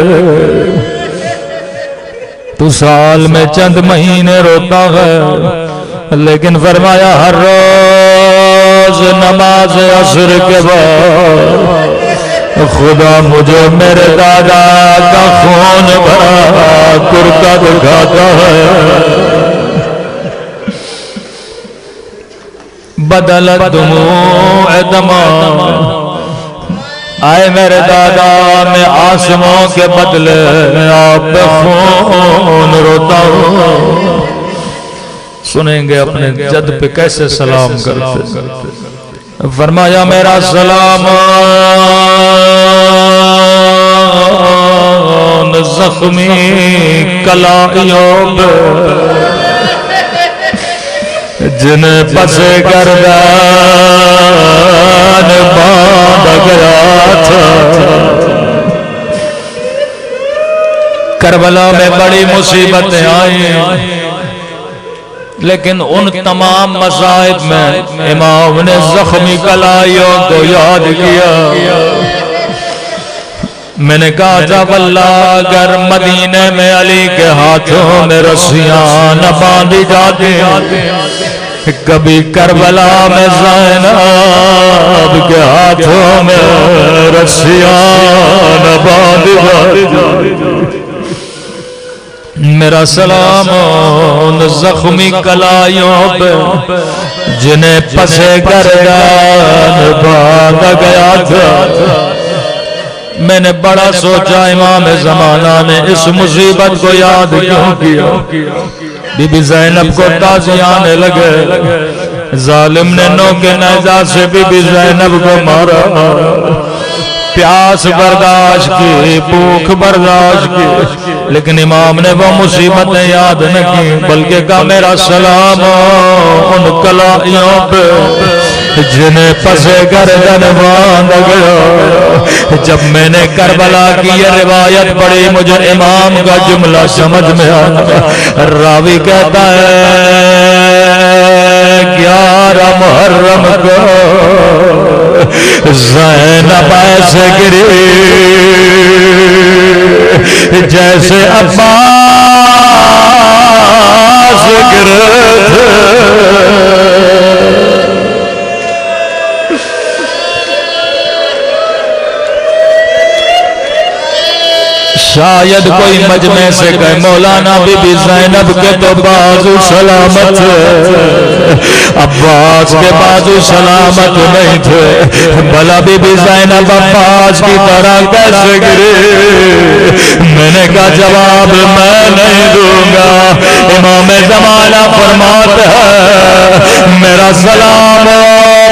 تو سال میں چند مہینے روتا ہے، لیکن فرمایا ہر روز نماز عصر کے بعد خدا مجھے میرے دادا کا خون بھرا کرتا دکھاتا ہے۔ بدلت دموع دماغ، آئے میرے دادا میں آسموں کے بدلے آپ پہ خون روتا ہوں۔ سنیں گے اپنے جد پہ کیسے سلام کرتے۔ فرمایا میرا سلام زخمی کلائیوں پہ جنہیں پس گردان باندھ گیا تھا۔ کربلا میں بڑی مصیبتیں آئیں، لیکن ان تمام مصائب میں امام نے زخمی کلائیوں کو یاد کیا۔ میں نے کہا تھا واللہ اگر مدینے میں علی کے ہاتھوں میں رسیاں نہ باندھی جاتی، کبھی کربلا میں زینب کے ہاتھوں میں رسیاں نہ باندھی جاتی۔ میرا سلام ان زخمی کلائیوں پہ جنہیں پسے گردان باندھا گیا تھا۔ میں نے بڑا سوچا امام زمانہ نے اس مصیبت کو یاد کیوں کیا۔ بی بی زینب کو تازی آنے لگے، ظالم نے نوکے نیزہ سے بی بی زینب کو مارا، پیاس برداشت کی، بھوک برداشت کی، لیکن امام نے وہ مصیبتیں یاد نہ کی، بلکہ کہا میرا سلام ان کلائیوں پہ جنہیں پسے گردن باندھ گیا۔ جب میں نے کربلا کی یہ روایت پڑھی، مجھے امام کا جملہ سمجھ میں آیا۔ راوی کہتا ہے 11 محرم کو زینب ایسے گری جیسے عباس گرے تھے۔ شاید کوئی مجمع سے کہے مولانا بی بی زینب کے تو بازو سلامت عباس کے بازو سلامت نہیں تھے، بھلا بی بی زینب عباس کی طرح کیسے گرے؟ میں نے کہا جواب میں نہیں دوں گا۔ امام زمانہ فرماتا ہے میرا سلام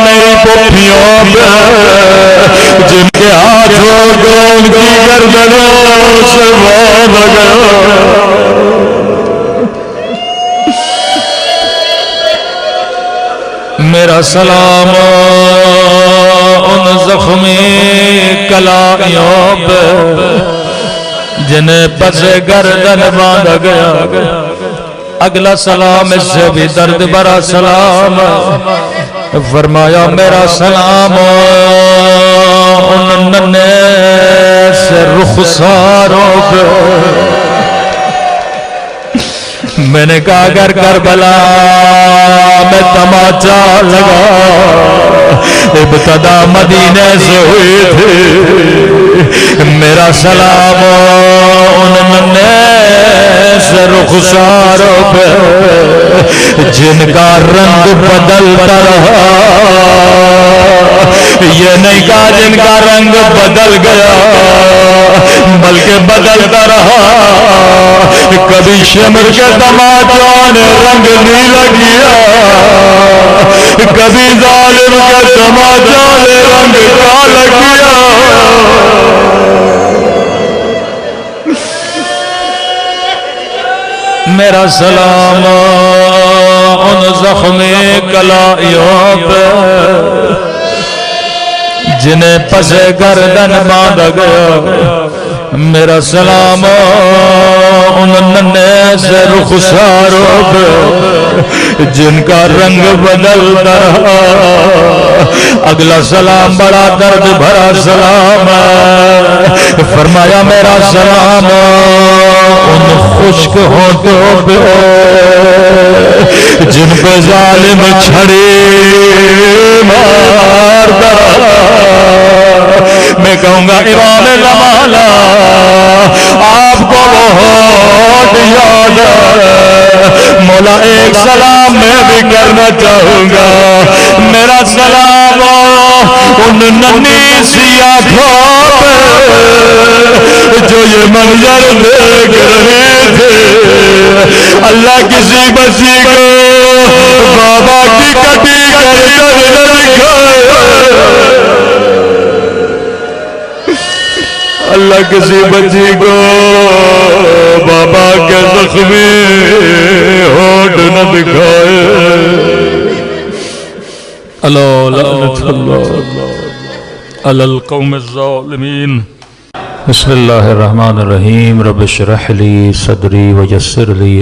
میری پھوپھیوں پہ جن کے ہاتھوں کو ان کی گردنوں سے وہ بگڑ، میرا سلام ان زخمی کلائیوں پہ جنہیں پس گردن باندھ گیا۔ اگلا سلام اس سے بھی درد بھرا سلام، فرمایا میرا سلام ان ننھے سے رخساروں پہ۔ میں نے کہا اگر کربلا میں تماچا لگا ابتدا مدینے سے ہوئی تھی، میرا سلام ان ننھے سے رخساروں پہ جن کا رنگ بدلتا رہا، یہ نہیں کہا جن کا رنگ بدل گیا بلکہ بدلتا رہا۔ کبھی شمر کے تماچوں نے رنگ نیلا کیا، کبھی ظالم کے تماچوں نے رنگ کالا کیا۔ میرا سلام ان زخمی کلائیوں پہ جنہیں پس گردن باندھ گیا، میرا سلام ان ننھے سے رخساروں پہ جن کا رنگ بدلتا رہا۔ اگلا سلام بڑا درد بھرا سلام ہے، فرمایا میرا سلام ان خشک ہونٹوں پہ جن پہ ظالم چھڑی مارتا۔ میں کہوں گا امام زمانہ آپ کو وہ ہوٹ یاد ہے؟ مولا ایک سلام میں بھی کرنا چاہوں گا، میرا سلام ان ننھی سی آنکھوں پہ جو یہ منظر دیکھ رہے تھے۔ اللہ کسی بچی کو بابا کی کٹی کر نہ دکھائے، اللہ کسی بچی کو بابا کے زخمی ہوٹ نہ دکھائے۔ اللہ لعنت اللہ علی القوم الظالمین۔ بسم اللہ الرحمن الرحیم۔ رب اشرح لی صدری ویسر لی